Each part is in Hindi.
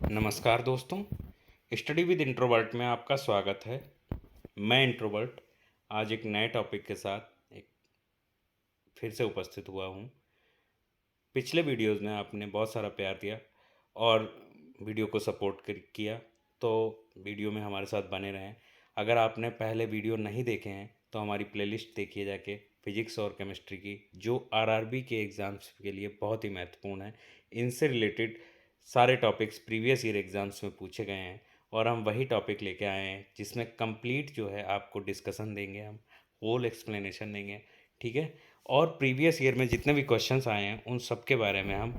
नमस्कार दोस्तों, स्टडी विद इंट्रोवर्ट में आपका स्वागत है। मैं इंट्रोवर्ट आज एक नए टॉपिक के साथ एक फिर से उपस्थित हुआ हूँ। पिछले वीडियोस में आपने बहुत सारा प्यार दिया और वीडियो को सपोर्ट किया, तो वीडियो में हमारे साथ बने रहें। अगर आपने पहले वीडियो नहीं देखे हैं तो हमारी प्लेलिस्ट देखिए जाके, फिजिक्स और केमिस्ट्री की, जो आरआरबी के एग्ज़ाम्स के लिए बहुत ही महत्वपूर्ण है। इनसे रिलेटेड सारे टॉपिक्स प्रीवियस ईयर एग्ज़ाम्स में पूछे गए हैं और हम वही टॉपिक लेके आए हैं जिसमें कंप्लीट जो है आपको डिस्कशन देंगे, हम होल एक्सप्लेनेशन देंगे, ठीक है। और प्रीवियस ईयर में जितने भी क्वेश्चंस आए हैं उन सब के बारे में हम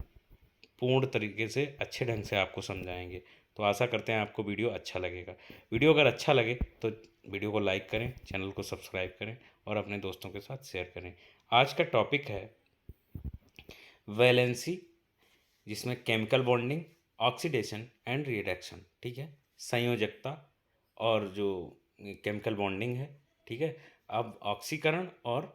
पूर्ण तरीके से अच्छे ढंग से आपको समझाएंगे। तो आशा करते हैं आपको वीडियो अच्छा लगेगा। वीडियो अगर अच्छा लगे तो वीडियो को लाइक करें, चैनल को सब्सक्राइब करें और अपने दोस्तों के साथ शेयर करें। आज का टॉपिक है वैलेंसी, जिसमें chemical bonding, oxidation and reduction, ठीक है, संयोजकता और जो केमिकल बॉन्डिंग है, ठीक है। अब ऑक्सीकरण और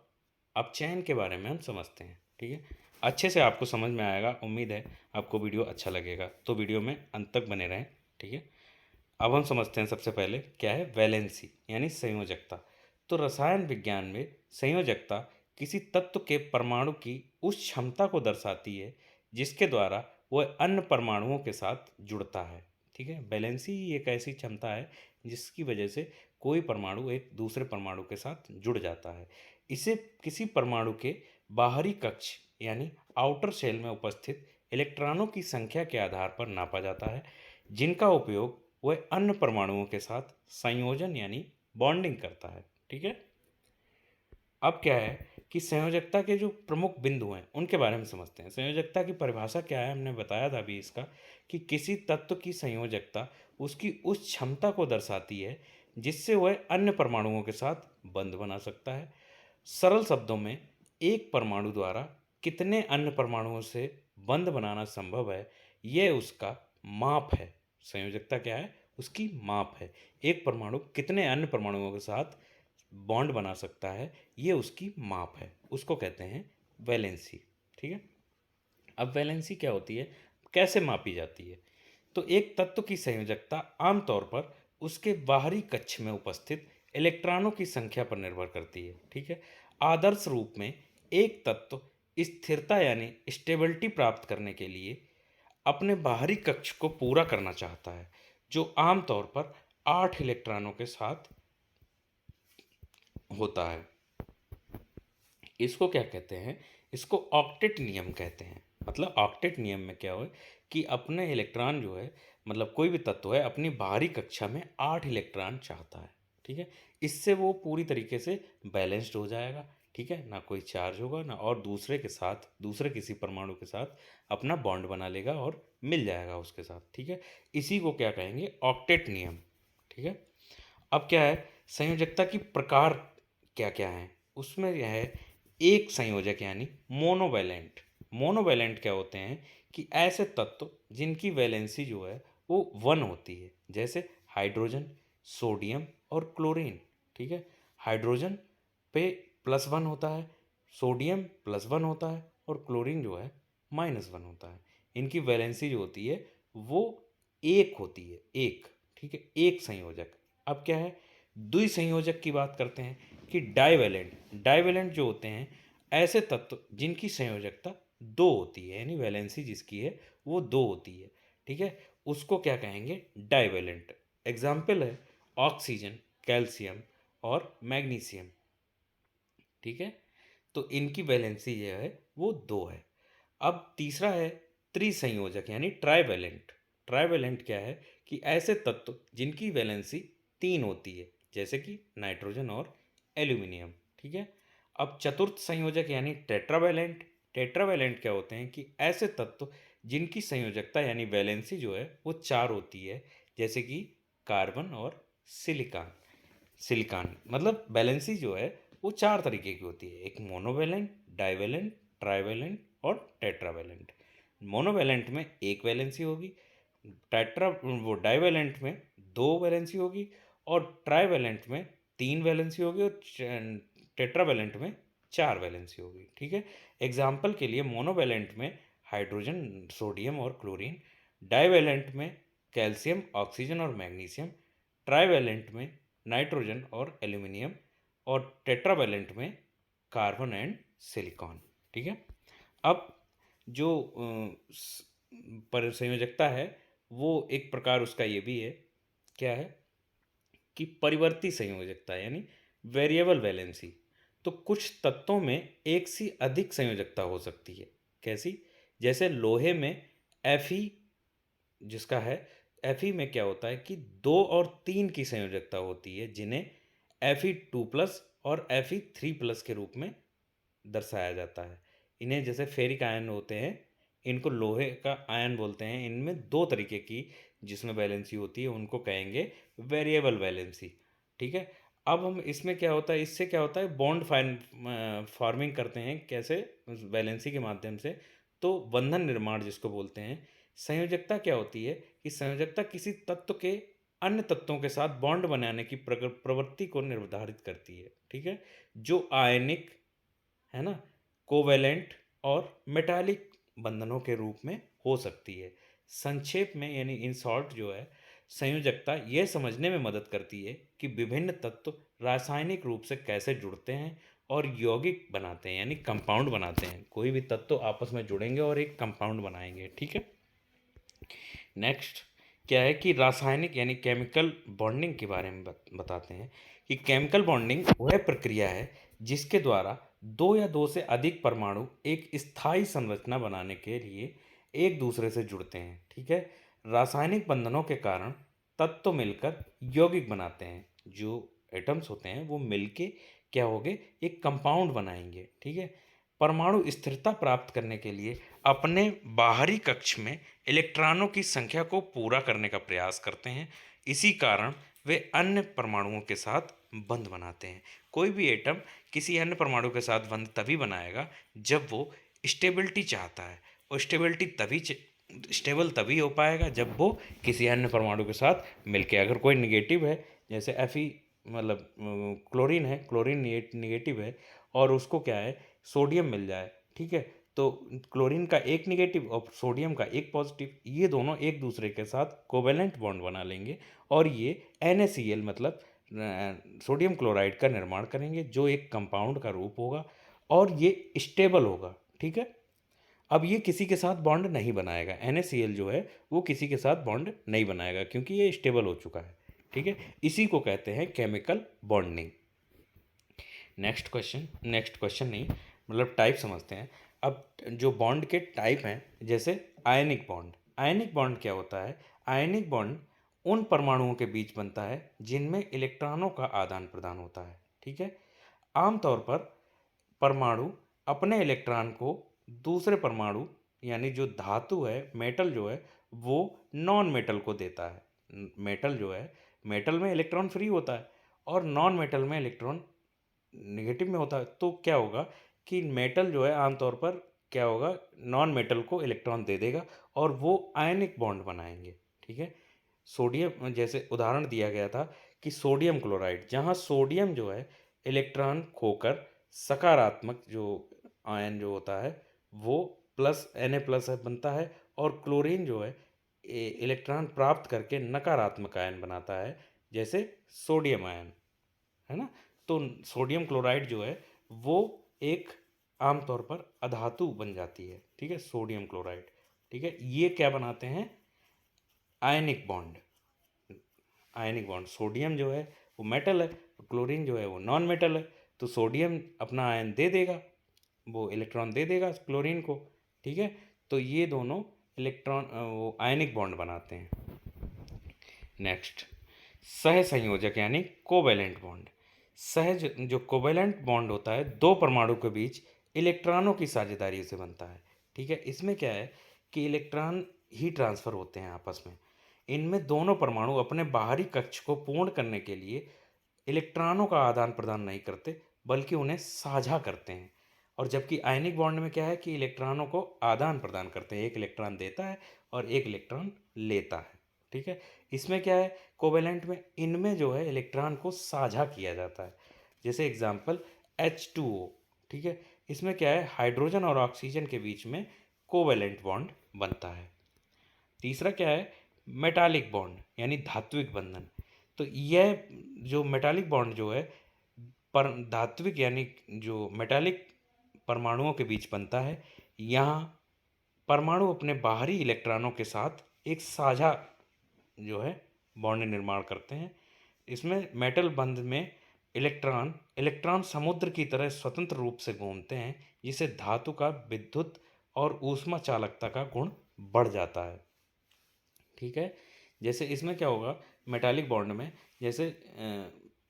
अपचयन के बारे में हम समझते हैं, ठीक है। अच्छे से आपको समझ में आएगा, उम्मीद है आपको वीडियो अच्छा लगेगा, तो वीडियो में अंत तक बने रहें, ठीक है। अब हम समझते हैं सबसे पहले क्या है वैलेंसी यानी संयोजकता। तो रसायन विज्ञान में संयोजकता किसी तत्व के परमाणु की उस क्षमता को दर्शाती है जिसके द्वारा वह अन्य परमाणुओं के साथ जुड़ता है, ठीक है। वैलेंसी एक ऐसी क्षमता है जिसकी वजह से कोई परमाणु एक दूसरे परमाणु के साथ जुड़ जाता है। इसे किसी परमाणु के बाहरी कक्ष यानी आउटर शेल में उपस्थित इलेक्ट्रॉनों की संख्या के आधार पर नापा जाता है, जिनका उपयोग वह अन्य परमाणुओं के साथ संयोजन यानी बॉन्डिंग करता है, ठीक है। अब क्या है कि संयोजकता के जो प्रमुख बिंदु हैं उनके बारे में समझते हैं। संयोजकता की परिभाषा क्या है, हमने बताया था अभी इसका, कि किसी तत्व की संयोजकता उसकी उस क्षमता को दर्शाती है जिससे वह अन्य परमाणुओं के साथ बंध बना सकता है। सरल शब्दों में एक परमाणु द्वारा कितने अन्य परमाणुओं से बंध बनाना संभव है, यह उसका माप है। संयोजकता क्या है, उसकी माप है। एक परमाणु कितने अन्य परमाणुओं के साथ बॉन्ड बना सकता है, ये उसकी माप है, उसको कहते हैं वैलेंसी, ठीक है। अब वैलेंसी क्या होती है, कैसे मापी जाती है? तो एक तत्व की संयोजकता आमतौर पर उसके बाहरी कक्ष में उपस्थित इलेक्ट्रॉनों की संख्या पर निर्भर करती है, ठीक है। आदर्श रूप में एक तत्व स्थिरता यानी स्टेबिलिटी प्राप्त करने के लिए अपने बाहरी कक्ष को पूरा करना चाहता है, जो आमतौर पर 8 इलेक्ट्रॉनों के साथ होता है। इसको क्या कहते हैं, इसको ऑक्टेट नियम कहते हैं। मतलब ऑक्टेट नियम में क्या हो कि अपने इलेक्ट्रॉन जो है, मतलब कोई भी तत्व है अपनी बाहरी कक्षा में 8 इलेक्ट्रॉन चाहता है, ठीक है। इससे वो पूरी तरीके से बैलेंस्ड हो जाएगा, ठीक है, ना कोई चार्ज होगा ना, और दूसरे के साथ, दूसरे किसी परमाणु के साथ अपना बॉन्ड बना लेगा और मिल जाएगा उसके साथ, ठीक है। इसी को क्या कहेंगे, ऑक्टेट नियम, ठीक है। अब क्या है, संयोजकता की प्रकार क्या क्या हैं, उसमें यह है एक संयोजक यानी मोनोवैलेंट। मोनोवैलेंट क्या होते हैं कि ऐसे तत्व जिनकी वैलेंसी जो है वो 1 होती है, जैसे हाइड्रोजन, सोडियम और क्लोरीन, ठीक है। हाइड्रोजन पे +1 होता है, सोडियम +1 होता है और क्लोरीन जो है -1 होता है। इनकी वैलेंसी जो होती है वो 1 होती है, 1, ठीक है, एक संयोजक। अब क्या है, द्विसंयोजक की बात करते हैं कि डाइवैलेंट। डाइवैलेंट जो होते हैं ऐसे तत्व जिनकी संयोजकता 2 होती है, यानी वैलेंसी जिसकी है वो 2 होती है, ठीक है, उसको क्या कहेंगे, डाइवैलेंट। एग्जाम्पल है ऑक्सीजन, कैल्शियम और मैग्नीशियम, ठीक है। तो इनकी वैलेंसी जो है वो 2 है। अब तीसरा है त्रिसंयोजक यानी ट्राइवैलेंट। ट्राइवैलेंट क्या है कि ऐसे तत्व जिनकी वैलेंसी 3 होती है, जैसे कि नाइट्रोजन और एल्यूमिनियम, ठीक है। अब चतुर्थ संयोजक यानी टेट्रावैलेंट। टेट्रावैलेंट क्या होते हैं कि ऐसे तत्व जिनकी संयोजकता यानी वैलेंसी जो है वो 4 होती है, जैसे कि कार्बन और सिलिकॉन। सिलिकॉन मतलब वैलेंसी जो है वो 4 तरीके की होती है, एक मोनोवैलेंट, डाइवैलेंट, ट्राइवैलेंट और टेट्रावैलेंट। मोनोवैलेंट में एक वैलेंसी होगी, टेट्रा वो डाइवैलेंट में 2 वैलेंसी होगी और ट्राइवैलेंट में 3 वैलेंसी होगी और टेट्रावैलेंट में 4 वैलेंसी होगी, ठीक है। एग्जाम्पल के लिए मोनोवैलेंट में हाइड्रोजन, सोडियम और क्लोरीन, डाइवैलेंट में कैल्शियम, ऑक्सीजन और मैग्नीशियम, ट्राइवेलेंट में नाइट्रोजन और एल्यूमिनियम, और टेट्रावेलेंट में कार्बन एंड सिलिकॉन। ठीक है। अब जो पर संयोजकता है वो एक प्रकार उसका ये भी है, क्या है कि परिवर्ती संयोजकता यानी वेरिएबल वैलेंसी। तो कुछ तत्वों में एक से अधिक संयोजकता हो सकती है। कैसी? जैसे लोहे में Fe जिसका है, Fe में क्या होता है कि 2 और 3 की संयोजकता होती है, जिन्हें Fe2+ और Fe3+ के रूप में दर्शाया जाता है। इन्हें जैसे फेरिक आयन होते हैं, इनको लोहे का आयन बोलते हैं। इनमें 2 तरीके की जिसमें वैलेंसी होती है उनको कहेंगे वेरिएबल वैलेंसी। ठीक है। अब हम इसमें क्या होता है, इससे क्या होता है, बॉन्ड फॉर्मिंग करते हैं। कैसे? वैलेंसी के माध्यम से। तो बंधन निर्माण जिसको बोलते हैं। संयोजकता क्या होती है कि संयोजकता किसी तत्व के अन्य तत्वों के साथ बॉन्ड बनाने की प्रवृत्ति को निर्धारित करती है। ठीक है। जो आयनिक है ना, कोवेलेंट और मेटालिक बंधनों के रूप में हो सकती है। संक्षेप में यानी इन शॉर्ट जो है, संयोजकता यह समझने में मदद करती है कि विभिन्न तत्व रासायनिक रूप से कैसे जुड़ते हैं और यौगिक बनाते हैं यानी कंपाउंड बनाते हैं। कोई भी तत्व आपस में जुड़ेंगे और एक कंपाउंड बनाएंगे। ठीक है। नेक्स्ट क्या है कि रासायनिक यानी केमिकल बॉन्डिंग के बारे में बताते हैं कि केमिकल बॉन्डिंग वह प्रक्रिया है जिसके द्वारा 2 या 2 से अधिक परमाणु एक स्थायी संरचना बनाने के लिए एक दूसरे से जुड़ते हैं। ठीक है। रासायनिक बंधनों के कारण तत्व मिलकर यौगिक बनाते हैं। जो एटम्स होते हैं वो मिलके क्या होंगे, एक कंपाउंड बनाएंगे। ठीक है। परमाणु स्थिरता प्राप्त करने के लिए अपने बाहरी कक्ष में इलेक्ट्रॉनों की संख्या को पूरा करने का प्रयास करते हैं। इसी कारण वे अन्य परमाणुओं के साथ बंध बनाते हैं। कोई भी एटम किसी अन्य परमाणु के साथ बंध तभी बनाएगा जब वो स्टेबिलिटी चाहता है, और स्टेबल तभी हो पाएगा जब वो किसी अन्य परमाणु के साथ मिलके, अगर कोई निगेटिव है जैसे Fe मतलब क्लोरीन है, क्लोरीन निगेटिव है और उसको क्या है सोडियम मिल जाए। ठीक है। तो क्लोरीन का एक निगेटिव और सोडियम का एक पॉजिटिव, ये दोनों एक दूसरे के साथ कोवेलेंट बॉन्ड बना लेंगे और ये NaCl मतलब सोडियम क्लोराइड का निर्माण करेंगे, जो एक कंपाउंड का रूप होगा और ये स्टेबल होगा। ठीक है। अब ये किसी के साथ बॉन्ड नहीं बनाएगा, NaCl जो है वो किसी के साथ बॉन्ड नहीं बनाएगा क्योंकि ये स्टेबल हो चुका है। ठीक है। इसी को कहते हैं केमिकल बॉन्डिंग। नेक्स्ट क्वेश्चन नहीं, मतलब टाइप समझते हैं। अब जो बॉन्ड के टाइप हैं, जैसे आयनिक बॉन्ड। आयनिक बॉन्ड क्या होता है? आयनिक बॉन्ड उन परमाणुओं के बीच बनता है जिनमें इलेक्ट्रॉनों का आदान प्रदान होता है। ठीक है। आमतौर पर परमाणु अपने इलेक्ट्रॉन को दूसरे परमाणु यानी जो धातु है, मेटल जो है, वो नॉन मेटल को देता है। मेटल जो है, मेटल में इलेक्ट्रॉन फ्री होता है और नॉन मेटल में इलेक्ट्रॉन नेगेटिव में होता है। तो क्या होगा कि मेटल जो है आमतौर पर क्या होगा, नॉन मेटल को इलेक्ट्रॉन दे देगा और वो आयनिक बॉन्ड बनाएंगे। ठीक है। सोडियम जैसे उदाहरण दिया गया था कि सोडियम क्लोराइड, जहाँ सोडियम जो है इलेक्ट्रॉन खोकर सकारात्मक जो आयन जो होता है वो Na+ बनता है, और क्लोरीन जो है इलेक्ट्रॉन प्राप्त करके नकारात्मक आयन बनाता है, जैसे सोडियम आयन, है ना। तो सोडियम क्लोराइड जो है वो एक आमतौर पर अधातु बन जाती है। ठीक है, सोडियम क्लोराइड। ठीक है। ये क्या बनाते हैं? Ionic bond. Ionic bond, sodium जो है वो मेटल है, क्लोरीन जो है वो नॉन मेटल है। तो सोडियम अपना आयन दे देगा, वो इलेक्ट्रॉन दे देगा क्लोरीन को। ठीक है। तो ये दोनों इलेक्ट्रॉन वो आयनिक बॉन्ड बनाते हैं। नेक्स्ट, सहसंयोजक यानी कोवैलेंट बॉन्ड। सहज जो कोवैलेंट बॉन्ड होता है दो परमाणु के बीच इलेक्ट्रॉनों की साझेदारी से बनता है। ठीक है। इसमें क्या है कि इलेक्ट्रॉन ही ट्रांसफर होते हैं आपस में। इनमें दोनों परमाणु अपने बाहरी कक्ष को पूर्ण करने के लिए इलेक्ट्रॉनों का आदान प्रदान नहीं करते, बल्कि उन्हें साझा करते हैं। और जबकि आयनिक बॉन्ड में क्या है कि इलेक्ट्रॉनों को आदान प्रदान करते हैं, एक इलेक्ट्रॉन देता है और एक इलेक्ट्रॉन लेता है। ठीक है। इसमें क्या है, कोवेलेंट में इनमें जो है इलेक्ट्रॉन को साझा किया जाता है। जैसे एग्जांपल H2O। ठीक है। इसमें क्या है, हाइड्रोजन और ऑक्सीजन के बीच में कोवेलेंट बॉन्ड बनता है। तीसरा क्या है, मेटालिक बॉन्ड यानी धात्विक बंधन। तो यह जो मेटालिक बॉन्ड जो है पर धात्विक यानी जो मेटालिक परमाणुओं के बीच बनता है, यहाँ परमाणु अपने बाहरी इलेक्ट्रॉनों के साथ एक साझा जो है बॉन्ड निर्माण करते हैं। इसमें मेटल बंध में इलेक्ट्रॉन इलेक्ट्रॉन समुद्र की तरह स्वतंत्र रूप से घूमते हैं, जिससे धातु का विद्युत और ऊष्मा चालकता का गुण बढ़ जाता है। ठीक है, जैसे इसमें क्या होगा, मेटालिक बॉन्ड में जैसे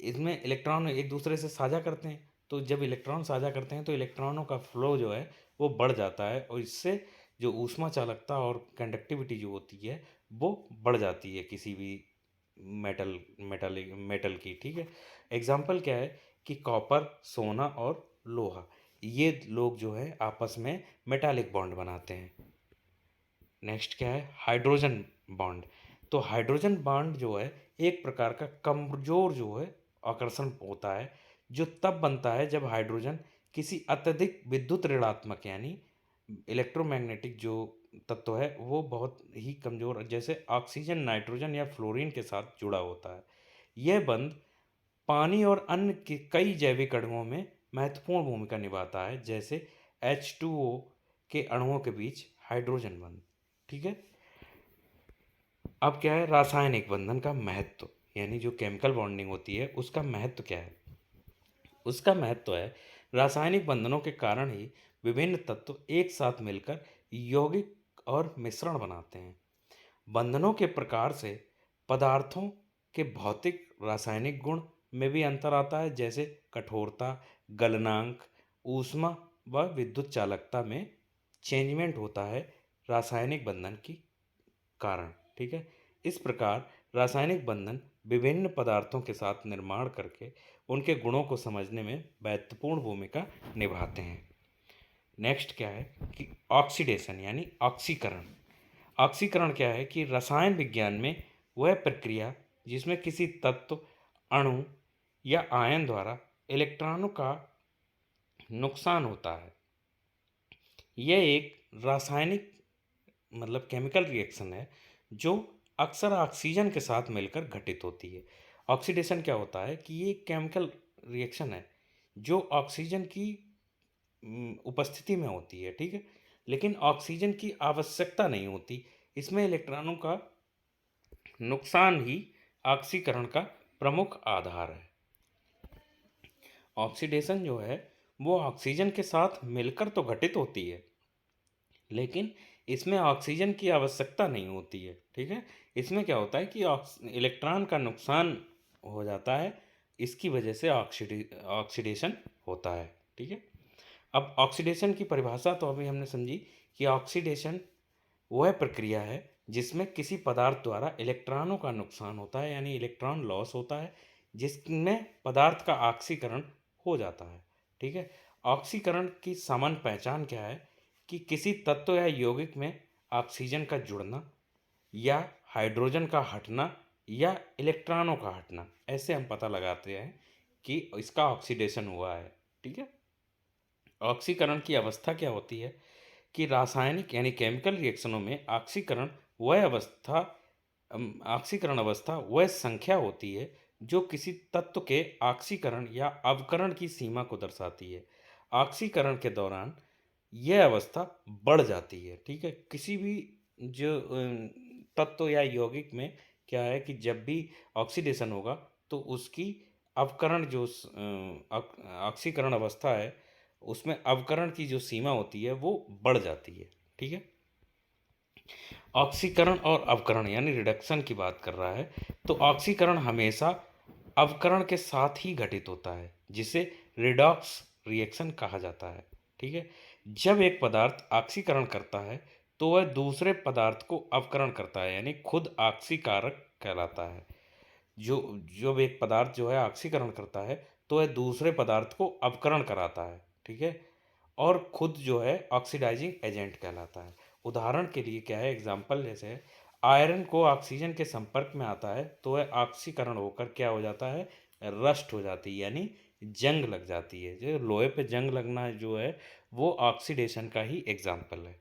इसमें इलेक्ट्रॉन एक दूसरे से साझा करते हैं, तो जब इलेक्ट्रॉन साझा करते हैं तो इलेक्ट्रॉनों का फ्लो जो है वो बढ़ जाता है, और इससे जो ऊष्मा चालकता और कंडक्टिविटी जो होती है वो बढ़ जाती है किसी भी मेटल की। ठीक है, एग्जाम्पल क्या है कि कॉपर, सोना और लोहा, ये लोग जो है आपस में मेटालिक बॉन्ड बनाते हैं। नेक्स्ट क्या है, हाइड्रोजन बॉन्ड। तो हाइड्रोजन बॉन्ड जो है एक प्रकार का कमजोर जो है आकर्षण होता है, जो तब बनता है जब हाइड्रोजन किसी अत्यधिक विद्युत ऋणात्मक यानी इलेक्ट्रोमैग्नेटिक जो तत्व है वो बहुत ही कमजोर, जैसे ऑक्सीजन, नाइट्रोजन या फ्लोरीन के साथ जुड़ा होता है। यह बंध पानी और अन्य के कई जैविक अणुओं में महत्वपूर्ण भूमिका निभाता है, जैसे H2O के अणुओं के बीच हाइड्रोजन बंध। ठीक है, अब क्या है, रासायनिक बंधन का महत्व, यानी जो केमिकल बॉन्डिंग होती है उसका महत्व क्या है। उसका महत्व है, रासायनिक बंधनों के कारण ही विभिन्न तत्व एक साथ मिलकर यौगिक और मिश्रण बनाते हैं। बंधनों के प्रकार से पदार्थों के भौतिक रासायनिक गुण में भी अंतर आता है, जैसे कठोरता, गलनांक, ऊष्मा व विद्युत चालकता में चेंजमेंट होता है रासायनिक बंधन की कारण। ठीक है, इस प्रकार रासायनिक बंधन विभिन्न पदार्थों के साथ निर्माण करके उनके गुणों को समझने में महत्वपूर्ण भूमिका निभाते हैं। नेक्स्ट क्या है कि ऑक्सीडेशन यानी ऑक्सीकरण। ऑक्सीकरण क्या है कि रसायन विज्ञान में वह प्रक्रिया जिसमें किसी तत्व, अणु या आयन द्वारा इलेक्ट्रॉनों का नुकसान होता है। यह एक रासायनिक मतलब केमिकल रिएक्शन है जो अक्सर ऑक्सीजन के साथ मिलकर घटित होती है। ऑक्सीडेशन क्या होता है कि ये केमिकल रिएक्शन है जो ऑक्सीजन की उपस्थिति में होती है। ठीक है, लेकिन ऑक्सीजन की आवश्यकता नहीं होती, इसमें इलेक्ट्रॉनों का नुकसान ही ऑक्सीकरण का प्रमुख आधार है। ऑक्सीडेशन जो है वो ऑक्सीजन के साथ मिलकर तो घटित होती है, लेकिन इसमें ऑक्सीजन की आवश्यकता नहीं होती है। ठीक है, इसमें क्या होता है कि इलेक्ट्रॉन का नुकसान हो जाता है, इसकी वजह से ऑक्सीडेशन होता है। ठीक है, अब ऑक्सीडेशन की परिभाषा तो अभी हमने समझी कि ऑक्सीडेशन वह प्रक्रिया है जिसमें किसी पदार्थ द्वारा इलेक्ट्रॉनों का नुकसान होता है, यानी इलेक्ट्रॉन लॉस होता है, जिसमें पदार्थ का ऑक्सीकरण हो जाता है। ठीक है, ऑक्सीकरण की सामान्य पहचान क्या है कि किसी तत्व या यौगिक में ऑक्सीजन का जुड़ना या हाइड्रोजन का हटना या इलेक्ट्रॉनों का हटना, ऐसे हम पता लगाते हैं कि इसका ऑक्सीडेशन हुआ है। ठीक है, ऑक्सीकरण की अवस्था क्या होती है कि रासायनिक यानी केमिकल रिएक्शनों में ऑक्सीकरण अवस्था वह संख्या होती है जो किसी तत्व के ऑक्सीकरण या अवकरण की सीमा को दर्शाती है। ऑक्सीकरण के दौरान यह अवस्था बढ़ जाती है। ठीक है, किसी भी जो तत्व या यौगिक में क्या है कि जब भी ऑक्सीडेशन होगा तो उसकी अवकरण जो ऑक्सीकरण अवस्था है उसमें अवकरण की जो सीमा होती है वो बढ़ जाती है। ठीक है, ऑक्सीकरण और अवकरण यानी रिडक्शन की बात कर रहा है, तो ऑक्सीकरण हमेशा अवकरण के साथ ही घटित होता है, जिसे रिडॉक्स रिएक्शन कहा जाता है। ठीक है, जब एक पदार्थ ऑक्सीकरण करता है तो वह दूसरे पदार्थ को अवकरण करता है, यानी खुद ऑक्सीकारक कहलाता है। जो जब एक पदार्थ जो है ऑक्सीकरण करता है तो वह दूसरे पदार्थ को अवकरण कराता है। ठीक है, और खुद जो है ऑक्सीडाइजिंग एजेंट कहलाता है। उदाहरण के लिए क्या है, एग्जाम्पल जैसे आयरन को ऑक्सीजन के संपर्क में आता है तो वह ऑक्सीकरण होकर क्या हो जाता है, रस्ट हो जाती है, यानी जंग लग जाती है। जो लोहे पे जंग लगना जो है वो ऑक्सीडेशन का ही एग्जाम्पल है।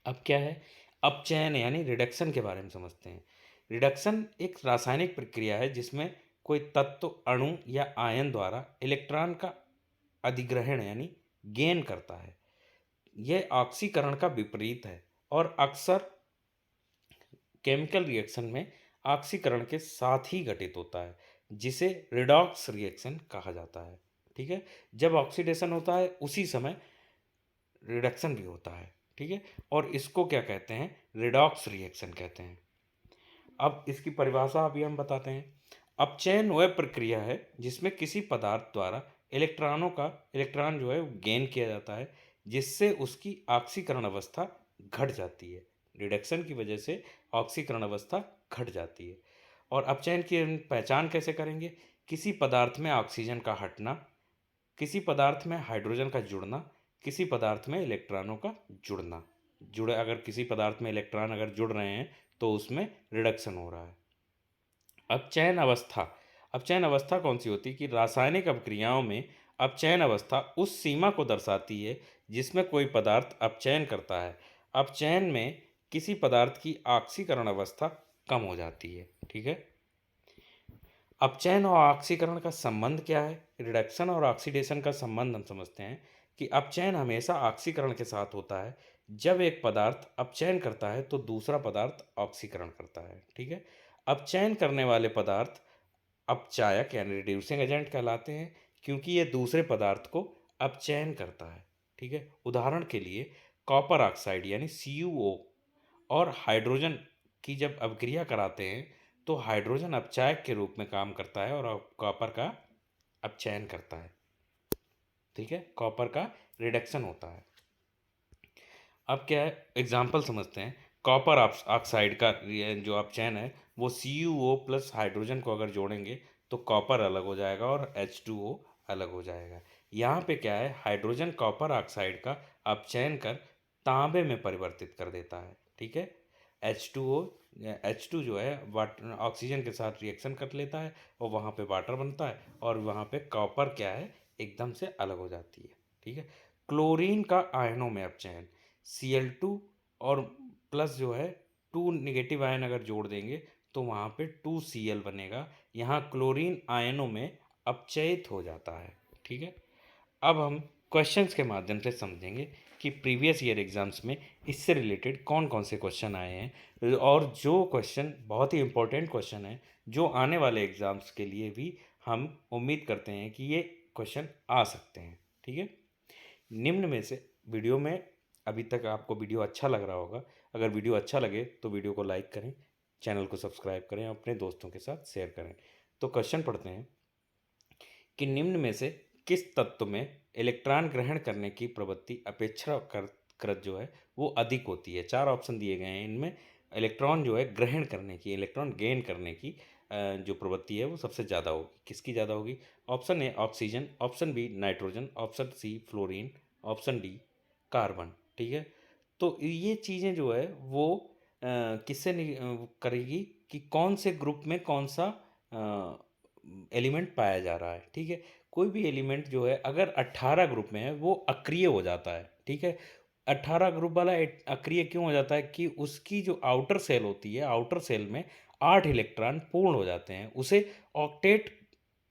अब क्या है, अपचयन यानी रिडक्शन के बारे में समझते हैं। रिडक्शन एक रासायनिक प्रक्रिया है जिसमें कोई तत्व अणु या आयन द्वारा इलेक्ट्रॉन का अधिग्रहण यानी गेन करता है। यह ऑक्सीकरण का विपरीत है और अक्सर केमिकल रिएक्शन में ऑक्सीकरण के साथ ही घटित होता है, जिसे रिडॉक्स रिएक्शन कहा जाता है। ठीक है, जब ऑक्सीडेशन होता है उसी समय रिडक्शन भी होता है। ठीक है, और इसको क्या कहते हैं, रिडॉक्स रिएक्शन कहते हैं। अब इसकी परिभाषा अभी हम बताते हैं। अपचयन वह प्रक्रिया है जिसमें किसी पदार्थ द्वारा इलेक्ट्रॉन जो है गेन किया जाता है, जिससे उसकी ऑक्सीकरण अवस्था घट जाती है। रिडक्शन की वजह से ऑक्सीकरण अवस्था घट जाती है। और अपचयन की हम पहचान कैसे करेंगे? किसी पदार्थ में ऑक्सीजन का हटना, किसी पदार्थ में हाइड्रोजन का जुड़ना, किसी पदार्थ में इलेक्ट्रॉनों का जुड़ना। अगर किसी पदार्थ में इलेक्ट्रॉन अगर जुड़ रहे हैं तो उसमें रिडक्शन हो रहा है। अपचयन अवस्था, अपचयन अवस्था कौन सी होती है कि रासायनिक अभिक्रियाओं में अपचयन अवस्था उस सीमा को दर्शाती है जिसमें कोई पदार्थ अपचयन करता है। अपचयन में किसी पदार्थ की ऑक्सीकरण अवस्था कम हो जाती है। ठीक है, अपचयन और ऑक्सीकरण का संबंध क्या है? रिडक्शन और ऑक्सीडेशन का संबंध हम समझते हैं कि अपचयन हमेशा ऑक्सीकरण के साथ होता है। जब एक पदार्थ अपचयन करता है तो दूसरा पदार्थ ऑक्सीकरण करता है। ठीक है, अपचयन करने वाले पदार्थ अपचायक यानी रिड्यूसिंग एजेंट कहलाते हैं, क्योंकि ये दूसरे पदार्थ को अपचयन करता है। ठीक है, उदाहरण के लिए कॉपर ऑक्साइड यानी CuO और हाइड्रोजन की जब अभिक्रिया कराते हैं तो हाइड्रोजन अपचायक के रूप में काम करता है और कॉपर का अपचयन करता है। ठीक है, कॉपर का रिडक्शन होता है। अब क्या है, एग्जाम्पल समझते हैं। कॉपर ऑक्साइड का जो अपचयन है वो CuO प्लस हाइड्रोजन को अगर जोड़ेंगे तो कॉपर अलग हो जाएगा और H2O अलग हो जाएगा। यहाँ पे क्या है, हाइड्रोजन कॉपर ऑक्साइड का अपचयन कर तांबे में परिवर्तित कर देता है। ठीक है, H2O H2 जो है वाटर ऑक्सीजन के साथ रिएक्शन कर लेता है और वहाँ पे वाटर बनता है और वहाँ पे कॉपर क्या है, एकदम से अलग हो जाती है। ठीक है, क्लोरीन का आयनों में अपचयन Cl2 और प्लस जो है 2 नेगेटिव आयन अगर जोड़ देंगे तो वहाँ पे 2Cl बनेगा। यहाँ क्लोरीन आयनों में अपचयित हो जाता है। ठीक है, अब हम क्वेश्चंस के माध्यम से समझेंगे कि प्रीवियस ईयर एग्जाम्स में इससे रिलेटेड कौन कौन से क्वेश्चन आए हैं और जो क्वेश्चन बहुत ही इंपॉर्टेंट क्वेश्चन है जो आने वाले एग्जाम्स के लिए भी हम उम्मीद करते हैं कि ये क्वेश्चन आ सकते हैं। ठीक है, निम्न में से वीडियो में अभी तक आपको वीडियो अच्छा लग रहा होगा। अगर वीडियो अच्छा लगे तो वीडियो को लाइक करें, चैनल को सब्सक्राइब करें, अपने दोस्तों के साथ शेयर करें। तो क्वेश्चन पढ़ते हैं कि निम्न में से किस तत्व में इलेक्ट्रॉन ग्रहण करने की प्रवृत्ति अपेक्षाकृत जो है वो अधिक होती है। चार ऑप्शन दिए गए हैं, इनमें इलेक्ट्रॉन जो है ग्रहण करने की, इलेक्ट्रॉन गेन करने की जो प्रवृत्ति है वो सबसे ज़्यादा होगी। किसकी ज़्यादा होगी? Option A oxygen, option B nitrogen, option C fluorine, option D carbon. ठीक है, तो ये चीज़ें जो है वो किससे करेगी कि कौन से ग्रुप में कौन सा एलिमेंट पाया जा रहा है। ठीक है, कोई भी एलिमेंट जो है अगर 18 ग्रुप में है वो अक्रिय हो जाता है। ठीक है, 18 ग्रुप वाला अक्रिय क्यों हो जाता है कि उसकी जो आउटर सेल होती है, आउटर सेल में 8 इलेक्ट्रॉन पूर्ण हो जाते हैं। उसे ऑक्टेट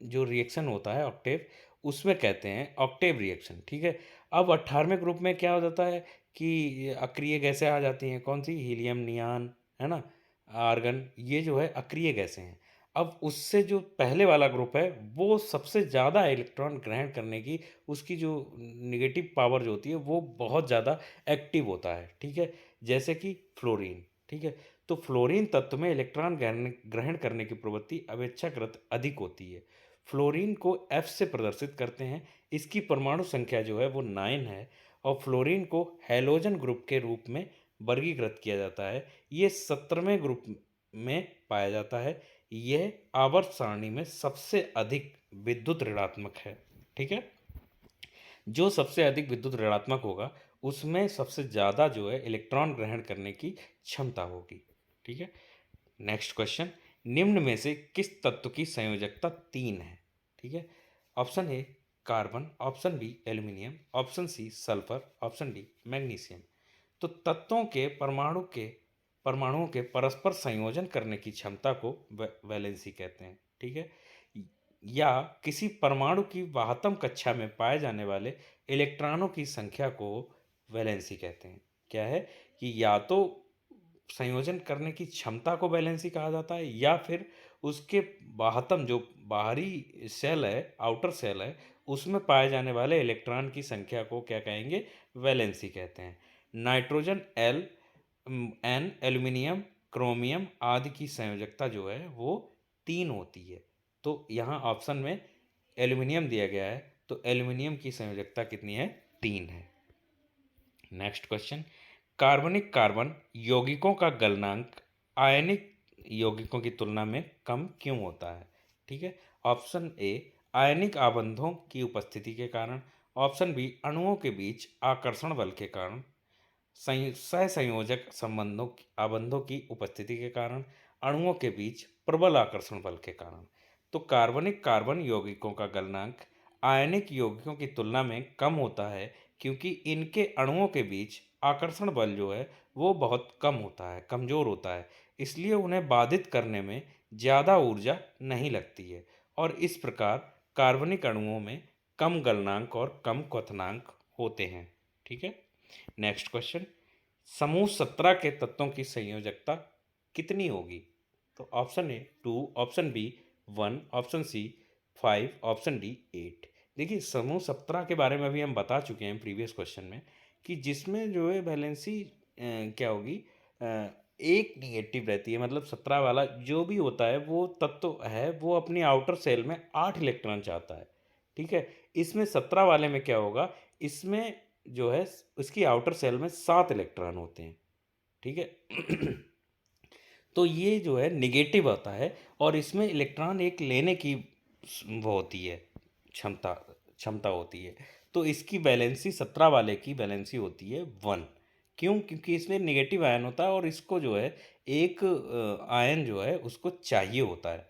जो रिएक्शन होता है ऑक्टेव, उसमें कहते हैं ऑक्टेव रिएक्शन। ठीक है, अब 18वें ग्रुप में क्या हो जाता है कि अक्रिय गैसें आ जाती हैं। कौन सी? हीलियम, नियान, है ना, आर्गन, ये जो है अक्रिय गैसें हैं। अब उससे जो पहले वाला ग्रुप है वो सबसे ज़्यादा इलेक्ट्रॉन ग्रहण करने की उसकी जो नेगेटिव पावर जो होती है वो बहुत ज़्यादा एक्टिव होता है। ठीक है, जैसे कि फ्लोरीन। ठीक है, तो फ्लोरीन तत्व में इलेक्ट्रॉन ग्रहण करने की प्रवृत्ति अपेक्षाकृत अधिक होती है। फ्लोरीन को F से प्रदर्शित करते हैं। इसकी परमाणु संख्या जो है वो 9 है और फ्लोरीन को हैलोजन ग्रुप के रूप में वर्गीकृत किया जाता है। ये 17वें ग्रुप में पाया जाता है। यह आवर्त सारणी में सबसे अधिक विद्युत ऋणात्मक है। ठीक है, जो सबसे अधिक विद्युत ऋणात्मक होगा उसमें सबसे ज़्यादा जो है इलेक्ट्रॉन ग्रहण करने की क्षमता होगी। ठीक है, नेक्स्ट क्वेश्चन, निम्न में से किस तत्व की संयोजकता 3 है? ठीक है, option A carbon, option B aluminium, option C sulphur, option D magnesium. तो तत्वों के परमाणु के परमाणुओं के परस्पर संयोजन करने की क्षमता को वैलेंसी कहते हैं। ठीक है। या किसी परमाणु की वाहतम कक्षा में पाए जाने वाले इलेक्ट्रॉनों की संख्या को वैलेंसी कहते हैं। क्या है कि या तो संयोजन करने की क्षमता को वैलेंसी कहा जाता है, या फिर उसके बाहतम जो बाहरी सेल है, आउटर सेल है, उसमें पाए जाने वाले इलेक्ट्रॉन की संख्या को क्या कहेंगे? वैलेंसी कहते हैं। नाइट्रोजन एन, एल्यूमिनियम, क्रोमियम आदि की संयोजकता जो है वो 3 होती है। तो यहाँ ऑप्शन में एल्यूमिनियम दिया गया है, तो एल्यूमिनियम की संयोजकता कितनी है? 3 है। नेक्स्ट क्वेश्चन, कार्बनिक कार्बन यौगिकों का गलनांक आयनिक यौगिकों की तुलना में कम क्यों होता है? ठीक है। ऑप्शन ए, आयनिक आबंधों की उपस्थिति के कारण। ऑप्शन बी, अणुओं के बीच आकर्षण बल के कारण। सहसंयोजक आबंधों की उपस्थिति के कारण। अणुओं के बीच प्रबल आकर्षण बल के कारण। तो कार्बनिक कार्बन यौगिकों का गलनांक आयनिक यौगिकों की तुलना में कम होता है, क्योंकि इनके अणुओं के बीच आकर्षण बल जो है वो बहुत कम होता है, कमज़ोर होता है। इसलिए उन्हें बाधित करने में ज़्यादा ऊर्जा नहीं लगती है, और इस प्रकार कार्बनिक अणुओं में कम गलनांक और कम क्वथनांक होते हैं। ठीक है। नेक्स्ट क्वेश्चन, समूह 17 के तत्वों की संयोजकता कितनी होगी? तो option A 2, option B 1, option C 5, option D 8। देखिए, समूह 17 के बारे में अभी हम बता चुके हैं प्रीवियस क्वेश्चन में, कि जिसमें जो है वैलेंसी क्या होगी? एक निगेटिव रहती है। मतलब 17 वाला जो भी होता है वो तत्व है, वो अपनी आउटर सेल में 8 इलेक्ट्रॉन चाहता है। ठीक है। इसमें 17 वाले में क्या होगा? इसमें जो है इसकी आउटर सेल में 7 इलेक्ट्रॉन होते हैं। ठीक है। तो ये जो है निगेटिव आता है, और इसमें इलेक्ट्रॉन एक लेने की वो होती है, क्षमता क्षमता होती है। तो इसकी वैलेंसी 17 वाले की वैलेंसी होती है 1। क्यों? क्योंकि इसमें नेगेटिव आयन होता है, और इसको जो है एक आयन जो है उसको चाहिए होता है।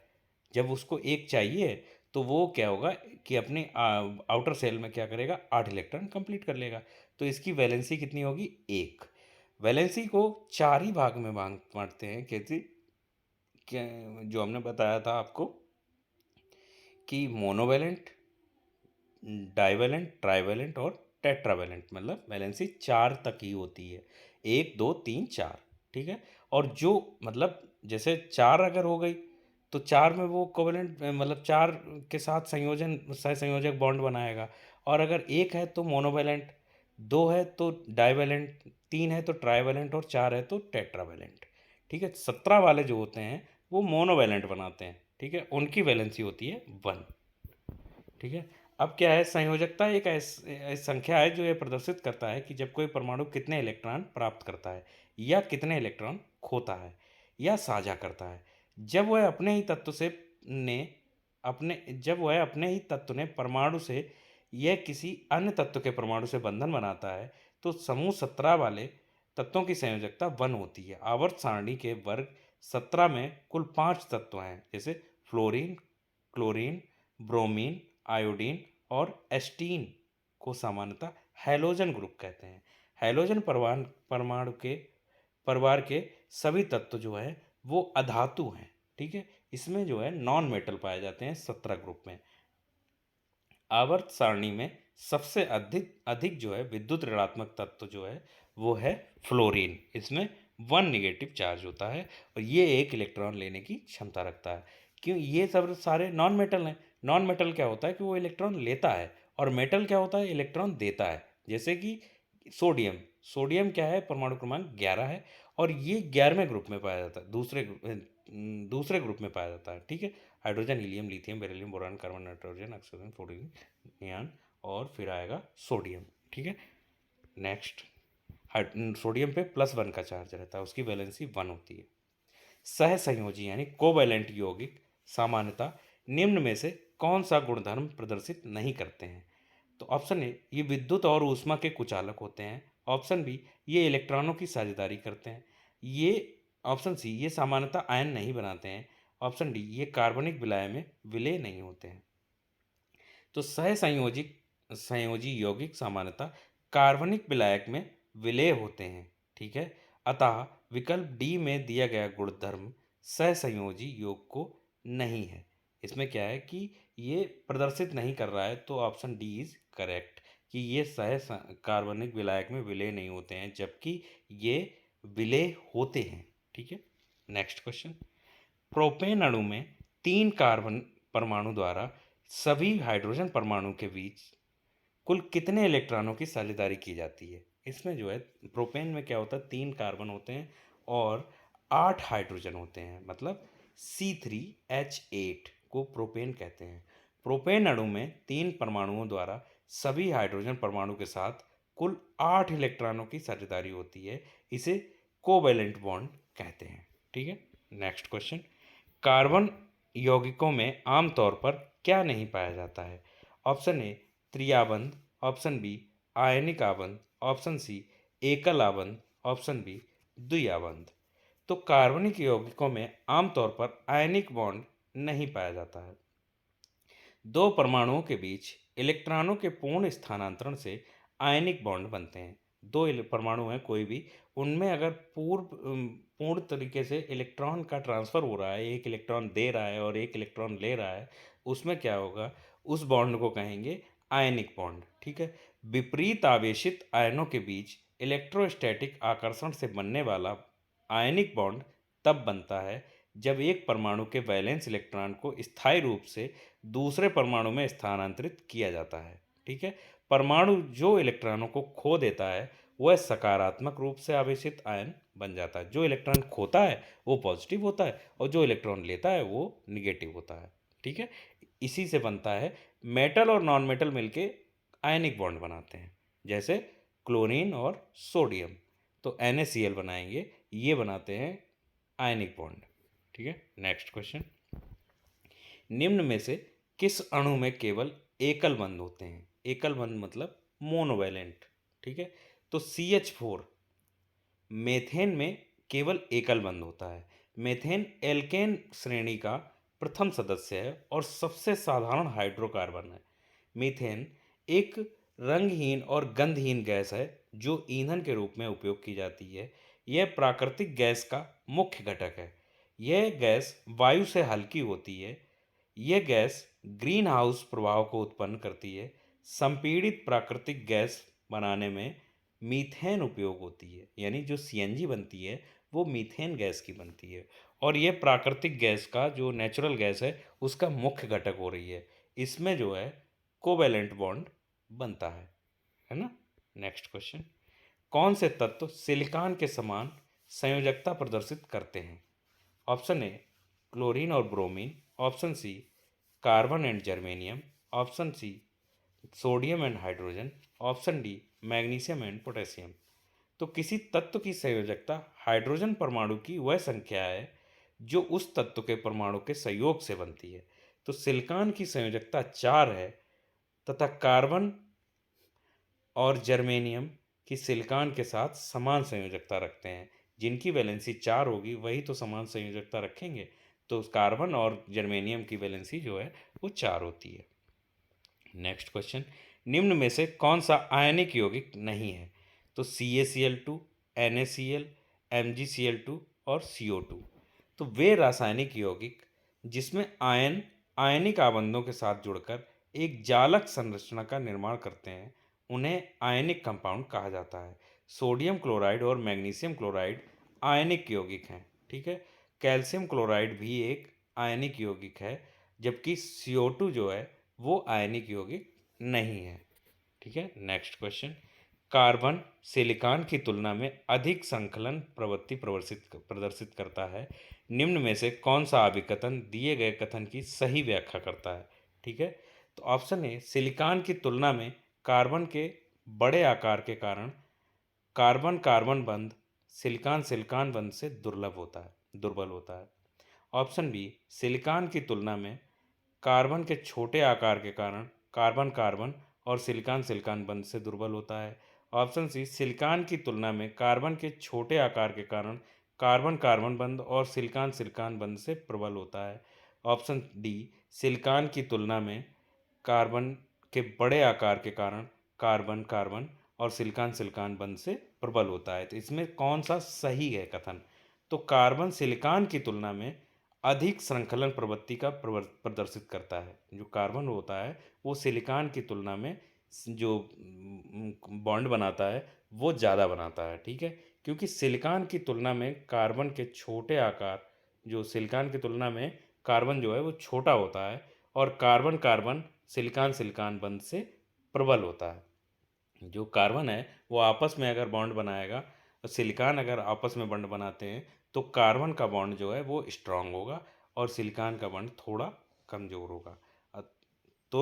जब उसको एक चाहिए तो वो क्या होगा कि अपने आउटर सेल में क्या करेगा? 8 इलेक्ट्रॉन कंप्लीट कर लेगा। तो इसकी वैलेंसी कितनी होगी? 1। वैलेंसी को 4 ही भाग में बांटते हैं। कैसे? क्या? जो हमने बताया था आपको कि मोनोवैलेंट, डाइवैलेंट, ट्राइवैलेंट और टेट्रावैलेंट। मतलब वैलेंसी 4 तक ही होती है, 1, 2, 3, 4। ठीक है। और जो मतलब जैसे 4 अगर हो गई तो 4 में वो कोवेलेंट मतलब 4 के साथ सहसंयोजक बॉन्ड बनाएगा। और अगर 1 है तो मोनोवैलेंट, 2 है तो डाइवैलेंट, 3 है तो ट्राइवैलेंट और 4 है तो टेट्रावैलेंट। ठीक है। 17 वाले जो होते हैं वो मोनोवैलेंट बनाते हैं। ठीक है। उनकी वैलेंसी होती है 1। ठीक है। अब क्या है? संयोजकता एक ऐसी संख्या है जो ये प्रदर्शित करता है कि जब कोई परमाणु कितने इलेक्ट्रॉन प्राप्त करता है, या कितने इलेक्ट्रॉन खोता है, या साझा करता है। जब वह अपने ही तत्व से ने जब वह अपने ही तत्व ने परमाणु से यह किसी अन्य तत्व के परमाणु से बंधन बनाता है, तो समूह 17 वाले तत्वों की संयोजकता 1 होती है। आवर्त सारणी के वर्ग 17 में कुल 5 तत्व हैं, जैसे फ्लोरीन, क्लोरीन, ब्रोमीन, आयोडीन और एस्टीन को सामान्यतः हैलोजन ग्रुप कहते हैं। हैलोजन परमाणु के परिवार के सभी तत्व जो हैं वो अधातु हैं। ठीक है। इसमें जो है नॉन मेटल पाए जाते हैं 17 ग्रुप में। आवर्त सारणी में सबसे अधिक अधिक जो है विद्युत ऋणात्मक तत्व जो है वो है फ्लोरीन। इसमें 1 निगेटिव चार्ज होता है, और ये 1 इलेक्ट्रॉन लेने की क्षमता रखता है। क्यों? ये सब सारे नॉन मेटल हैं। नॉन मेटल क्या होता है कि वो इलेक्ट्रॉन लेता है, और मेटल क्या होता है? इलेक्ट्रॉन देता है। जैसे कि सोडियम। सोडियम क्या है? परमाणु क्रमांक 11 है, और ये 11वें ग्रुप में पाया जाता है, दूसरे ग्रुप में पाया जाता है। ठीक है। Hydrogen, helium, lithium, beryllium, boron, carbon, nitrogen, oxygen, fluorine, neon, और फिर आएगा सोडियम। ठीक है। नेक्स्ट, सोडियम पे +1 का चार्ज रहता है, उसकी वैलेंसी 1 होती है। सहसंयोजी यानी कोवैलेंट यौगिक सामान्यतः निम्न में से कौन सा गुणधर्म प्रदर्शित नहीं करते हैं? तो ऑप्शन ए, ये विद्युत और ऊष्मा के कुचालक होते हैं। ऑप्शन बी, ये इलेक्ट्रॉनों की साझेदारी करते हैं। ये ऑप्शन सी, ये सामान्यतः आयन नहीं बनाते हैं। ऑप्शन डी, ये कार्बनिक विलाय में विलय नहीं होते हैं। तो संयोजी यौगिक सामान्यतः कार्बनिक विलायक में विलय होते हैं। ठीक है। अतः विकल्प डी में दिया गया गुणधर्म सहसंयोजी योग को नहीं है। इसमें क्या है कि ये प्रदर्शित नहीं कर रहा है, तो ऑप्शन डी इज करेक्ट कि ये कार्बनिक विलायक में विलय नहीं होते हैं, जबकि ये विलय होते हैं। ठीक है, नेक्स्ट क्वेश्चन। प्रोपेन अणु में 3 कार्बन परमाणु द्वारा सभी हाइड्रोजन परमाणु के बीच कुल कितने इलेक्ट्रॉनों की साझेदारी की जाती है? इसमें जो है प्रोपेन में क्या होता है, 3 कार्बन होते हैं और 8 हाइड्रोजन होते हैं, मतलब C3H8 को प्रोपेन कहते हैं। प्रोपेन अणु में 3 परमाणुओं द्वारा सभी हाइड्रोजन परमाणु के साथ कुल 8 इलेक्ट्रॉनों की साझेदारी होती है। इसे कोवैलेंट बॉन्ड कहते हैं। ठीक है, नेक्स्ट क्वेश्चन। कार्बन यौगिकों में आमतौर पर क्या नहीं पाया जाता है? ऑप्शन ए त्रिआबंध, ऑप्शन बी आयनिक आबंध, ऑप्शन सी एकल आबंध, ऑप्शन बी द्विआबंध। तो कार्बनिक यौगिकों में आमतौर पर आयनिक बॉन्ड नहीं पाया जाता है। दो परमाणुओं के बीच इलेक्ट्रॉनों के पूर्ण स्थानांतरण से आयनिक बॉन्ड बनते हैं। दो परमाणु हैं कोई भी, उनमें अगर पूर्ण तरीके से इलेक्ट्रॉन का ट्रांसफ़र हो रहा है, एक इलेक्ट्रॉन दे रहा है और एक इलेक्ट्रॉन ले रहा है, उसमें क्या होगा, उस बॉन्ड को कहेंगे आयनिक बॉन्ड। ठीक है, विपरीत आवेशित आयनों के बीच इलेक्ट्रोस्टैटिक आकर्षण से बनने वाला आयनिक बॉन्ड तब बनता है जब एक परमाणु के वैलेंस इलेक्ट्रॉन को स्थायी रूप से दूसरे परमाणु में स्थानांतरित किया जाता है। ठीक है, परमाणु जो इलेक्ट्रॉनों को खो देता है वह सकारात्मक रूप से आवेशित आयन बन जाता है। जो इलेक्ट्रॉन खोता है वो पॉजिटिव होता है और जो इलेक्ट्रॉन लेता है वो निगेटिव होता है। ठीक है, इसी से बनता है मेटल और नॉन मेटल मिलके आयनिक बॉन्ड बनाते हैं, जैसे क्लोरीन और सोडियम। तो NaCl बनाएंगे, ये बनाते हैं आयनिक बॉन्ड। ठीक है, नेक्स्ट क्वेश्चन। निम्न में से किस अणु में केवल एकल बंध होते हैं? एकल बंध मतलब मोनोवैलेंट। ठीक है, तो CH4 मेथेन में केवल एकल बंध होता है। मेथेन एल्केन श्रेणी का प्रथम सदस्य है और सबसे साधारण हाइड्रोकार्बन है। मीथेन एक रंगहीन और गंधहीन गैस है जो ईंधन के रूप में उपयोग की जाती है। यह प्राकृतिक गैस का मुख्य घटक है। यह गैस वायु से हल्की होती है। यह गैस ग्रीन हाउस प्रभाव को उत्पन्न करती है। संपीड़ित प्राकृतिक गैस बनाने में मीथेन उपयोग होती है, यानी जो CNG बनती है वो मीथेन गैस की बनती है और ये प्राकृतिक गैस का जो नेचुरल गैस है उसका मुख्य घटक हो रही है। इसमें जो है कोवैलेंट बॉन्ड बनता है ना। Next question. कौन से तत्व सिलिकॉन के समान संयोजकता प्रदर्शित करते हैं? ऑप्शन ए क्लोरीन और bromine, option C carbon and germanium, option C sodium and hydrogen, option D magnesium and potassium. तो किसी तत्व की संयोजकता हाइड्रोजन परमाणु की वह संख्या है जो उस तत्व के परमाणु के संयोग से बनती है। तो सिलिकॉन की संयोजकता 4 है तथा कार्बन और जर्मेनियम की सिलिकॉन के साथ समान संयोजकता रखते हैं। जिनकी वैलेंसी 4 होगी वही तो समान संयोजकता रखेंगे। तो कार्बन और जर्मेनियम की वैलेंसी जो है वो 4 होती है। Next question. निम्न में से कौन सा आयनिक यौगिक नहीं है? तो CaCl2, NaCl, MgCl2 और CO2। तो वे रासायनिक यौगिक जिसमें आयन आयनिक आबंधों के साथ जुड़कर एक जालक संरचना का निर्माण करते हैं उन्हें आयनिक कंपाउंड कहा जाता है। सोडियम क्लोराइड और मैग्नीशियम क्लोराइड आयनिक यौगिक हैं। ठीक है, कैल्शियम क्लोराइड भी एक आयनिक यौगिक है, जबकि CO2 जो है वो आयनिक यौगिक नहीं है। ठीक है, नेक्स्ट क्वेश्चन। कार्बन सिलिकॉन की तुलना में अधिक संकलन प्रवृत्ति प्रदर्शित करता है। निम्न में से कौन सा अभिकथन दिए गए कथन की सही व्याख्या करता है? ठीक है, तो ऑप्शन ए सिलिकॉन की तुलना में कार्बन के बड़े आकार के कारण कार्बन कार्बन बंध सिलिकॉन सिलिकॉन बंध से दुर्बल होता है। ऑप्शन बी सिलिकॉन की तुलना में कार्बन के छोटे आकार के कारण कार्बन कार्बन और सिलिकॉन सिलिकॉन बंध से दुर्बल होता है। ऑप्शन सी सिलिकॉन की तुलना में कार्बन के छोटे आकार के कारण कार्बन कार्बन बंध और सिलिकॉन सिलिकॉन बंध से प्रबल होता है। ऑप्शन डी सिलिकॉन की तुलना में कार्बन के बड़े आकार के कारण कार्बन कार्बन और सिलिकॉन सिलिकॉन बंध से प्रबल होता है। तो इसमें कौन सा सही है कथन? तो कार्बन सिलिकॉन की तुलना में अधिक श्रृंखलन प्रवृत्ति का प्रदर्शित करता है। जो कार्बन होता है वो सिलिकॉन की तुलना में जो बॉन्ड बनाता है वो ज़्यादा बनाता है, ठीक है। क्योंकि सिलिकॉन की तुलना में कार्बन के छोटे आकार, जो सिलिकॉन की तुलना में कार्बन जो है वो छोटा होता है, और कार्बन कार्बन सिलिकॉन सिलिकॉन बंध से प्रबल होता है। जो कार्बन है वो आपस में अगर बॉन्ड बनाएगा, तो सिलिकॉन अगर आपस में बॉन्ड बनाते हैं तो कार्बन का बॉन्ड जो है वो स्ट्रांग होगा और सिलिकॉन का बॉन्ड थोड़ा कमज़ोर होगा। तो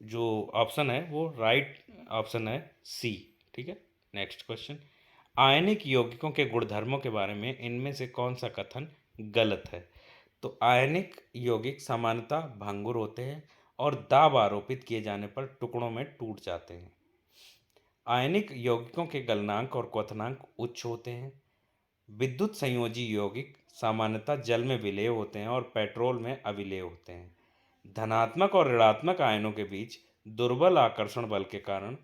जो ऑप्शन है वो राइट ऑप्शन है सी, ठीक है। नेक्स्ट क्वेश्चन, आयनिक यौगिकों के गुणधर्मों के बारे में इनमें से कौन सा कथन गलत है? तो आयनिक यौगिक सामान्यतः भंगुर होते हैं और दाब आरोपित किए जाने पर टुकड़ों में टूट जाते हैं। आयनिक यौगिकों के गलनांक और क्वथनांक उच्च होते हैं। विद्युत संयोजी यौगिक सामान्यतः जल में विलेय होते हैं और पेट्रोल में अविलेय होते हैं। धनात्मक और ऋणात्मक आयनों के बीच दुर्बल आकर्षण बल के कारण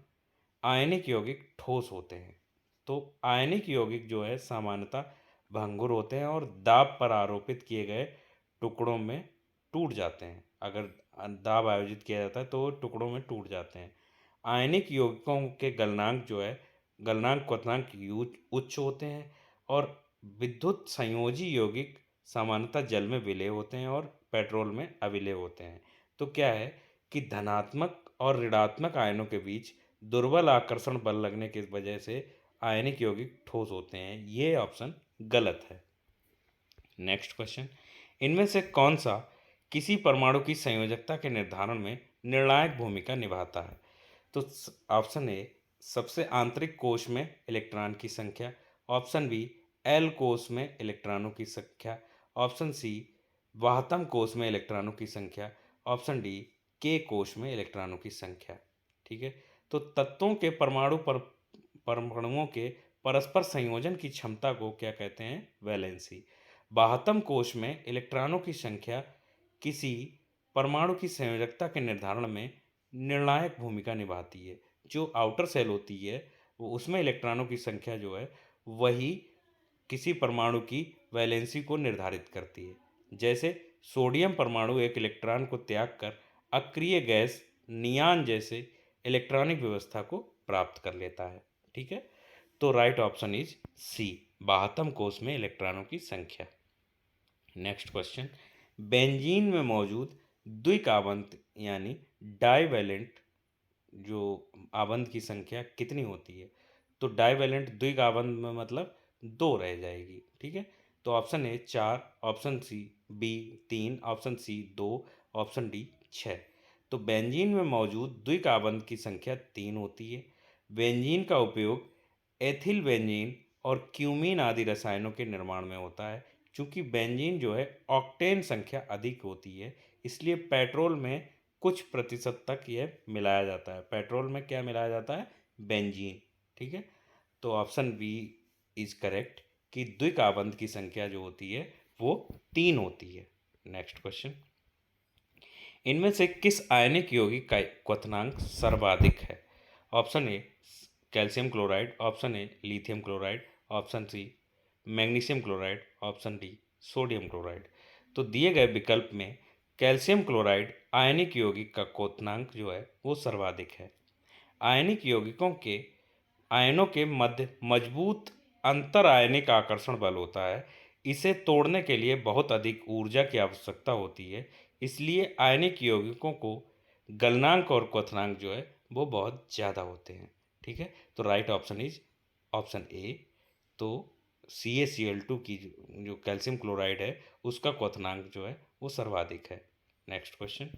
आयनिक यौगिक ठोस होते हैं। तो आयनिक यौगिक जो है सामान्यतः भंगुर होते हैं और दाब पर आरोपित किए गए टुकड़ों में टूट जाते हैं। अगर दाब आयोजित किया जाता है तो टुकड़ों में टूट जाते हैं। आयनिक यौगिकों के गलनांक जो है, गलनांक क्वथनांक उच्च होते हैं, और विद्युत संयोजी यौगिक सामान्यतः जल में विलेय होते हैं और पेट्रोल में अविलेय होते हैं। तो क्या है कि धनात्मक और ऋणात्मक आयनों के बीच दुर्बल आकर्षण बल लगने की वजह से आयनिक यौगिक ठोस होते हैं। ये ऑप्शन गलत है। नेक्स्ट क्वेश्चन, इनमें से कौन सा किसी परमाणु की संयोजकता के निर्धारण में निर्णायक भूमिका निभाता है? तो ऑप्शन ए, सबसे आंतरिक कोश में इलेक्ट्रॉन की संख्या। ऑप्शन बी, एल कोश में इलेक्ट्रॉनों की संख्या। ऑप्शन सी, वाहतम कोश में इलेक्ट्रॉनों की संख्या। ऑप्शन डी, के कोश में इलेक्ट्रॉनों की संख्या, ठीक है। तो तत्वों के परमाणुओं के परस्पर संयोजन की क्षमता को क्या कहते हैं? वैलेंसी। वाहतम कोश में इलेक्ट्रॉनों की संख्या किसी परमाणु की संयोजकता के निर्धारण में निर्णायक भूमिका निभाती है। जो आउटर सेल होती है वो उसमें इलेक्ट्रॉनों की संख्या जो है वही किसी परमाणु की वैलेंसी को निर्धारित करती है। जैसे सोडियम परमाणु एक इलेक्ट्रॉन को त्याग कर अक्रिय गैस नियान जैसे इलेक्ट्रॉनिक व्यवस्था को प्राप्त कर लेता है, ठीक है। तो राइट ऑप्शन इज सी, वाहतम कोश में इलेक्ट्रॉनों की संख्या। नेक्स्ट क्वेश्चन, बेंजीन में मौजूद द्विक आवंत यानी डाइवैलेंट जो आवंत की संख्या कितनी होती है? तो डाइवैलेंट द्विक आवंत में मतलब दो रह जाएगी, ठीक है। तो option A 4, option C B 3, option C 2, option D 6। तो बेंजीन में मौजूद द्विक आवंत की संख्या 3 होती है। बेंजीन का उपयोग एथिल बेंजीन और क्यूमीन आदि रसायनों के निर्माण में होता है। चूंकि बेंजीन जो है ऑक्टेन संख्या अधिक होती है, इसलिए पेट्रोल में कुछ प्रतिशत तक यह मिलाया जाता है। पेट्रोल में क्या मिलाया जाता है? बेंजीन, ठीक है। तो ऑप्शन बी इज करेक्ट कि द्विक आवंत की संख्या जो होती है वो 3 होती है। नेक्स्ट क्वेश्चन, इनमें से किस आयनिक यौगिक का क्वथनांक सर्वाधिक है? Option A calcium chloride, option A lithium chloride, option C magnesium chloride, option D sodium chloride. तो दिए गए विकल्प में कैल्शियम क्लोराइड आयनिक यौगिक का क्वथनांक जो है वो सर्वाधिक है। आयनिक यौगिकों के आयनों के मध्य मजबूत अंतर आयनिक आकर्षण बल होता है। इसे तोड़ने के लिए बहुत अधिक ऊर्जा की आवश्यकता होती है, इसलिए आयनिक यौगिकों को गलनांक और क्वथनांक जो है वो बहुत ज़्यादा होते हैं, ठीक है। तो right option is option A. तो CaCl2 की जो कैल्शियम क्लोराइड है उसका क्वथनांक जो है वो सर्वाधिक है। नेक्स्ट क्वेश्चन,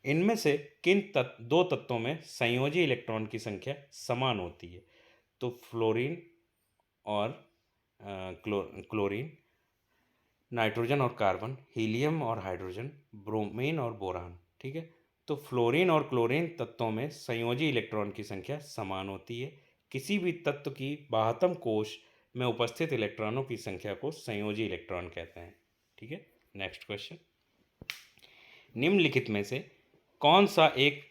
इनमें से दो तत्वों में संयोजी इलेक्ट्रॉन की संख्या समान होती है? तो फ्लोरीन और क्लोरीन, नाइट्रोजन और कार्बन, हीलियम और हाइड्रोजन, ब्रोमीन और बोरान, ठीक है। तो फ्लोरीन और क्लोरीन तत्वों में संयोजी इलेक्ट्रॉन की संख्या समान होती है। किसी भी तत्व की बाह्यतम कोश में उपस्थित इलेक्ट्रॉनों की संख्या को संयोजी इलेक्ट्रॉन कहते हैं, ठीक है। नेक्स्ट क्वेश्चन, निम्नलिखित में से कौन सा एक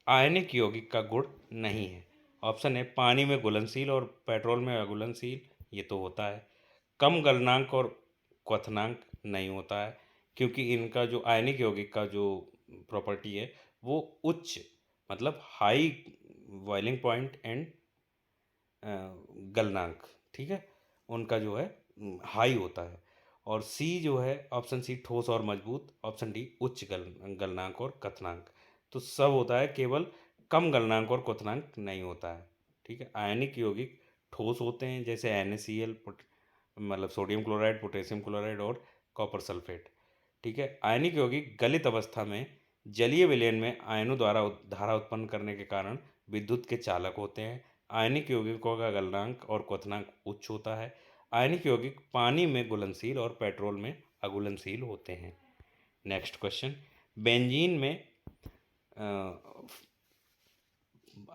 आयनिक यौगिक का गुण नहीं है? ऑप्शन है पानी में घुलनशील और पेट्रोल में अघुलनशील, ये तो होता है। कम गलनांक और क्वथनांक नहीं होता है, क्योंकि इनका जो आयनिक यौगिक का जो प्रॉपर्टी है वो उच्च, मतलब हाई बॉइलिंग पॉइंट एंड गलनांक, ठीक है, उनका जो है हाई होता है। और सी जो है ऑप्शन सी ठोस और मजबूत, ऑप्शन डी उच्च गलनांक और क्वथनांक। तो सब होता है, केवल कम गलनांक और क्वथनांक नहीं होता है, ठीक है। आयनिक यौगिक ठोस होते हैं, जैसे NaCl, मतलब सोडियम क्लोराइड, पोटेशियम क्लोराइड और कॉपर सल्फेट, ठीक है। आयनिक यौगिक गलित अवस्था में जलीय विलयन में आयनों द्वारा धारा उत्पन्न करने के कारण विद्युत के चालक होते हैं। आयनिक यौगिकों का गलनांक और क्वथनांक उच्च होता है। आयनिक यौगिक पानी में घुलनशील और पेट्रोल में अघुलनशील होते हैं। नेक्स्ट क्वेश्चन, बेंजीन में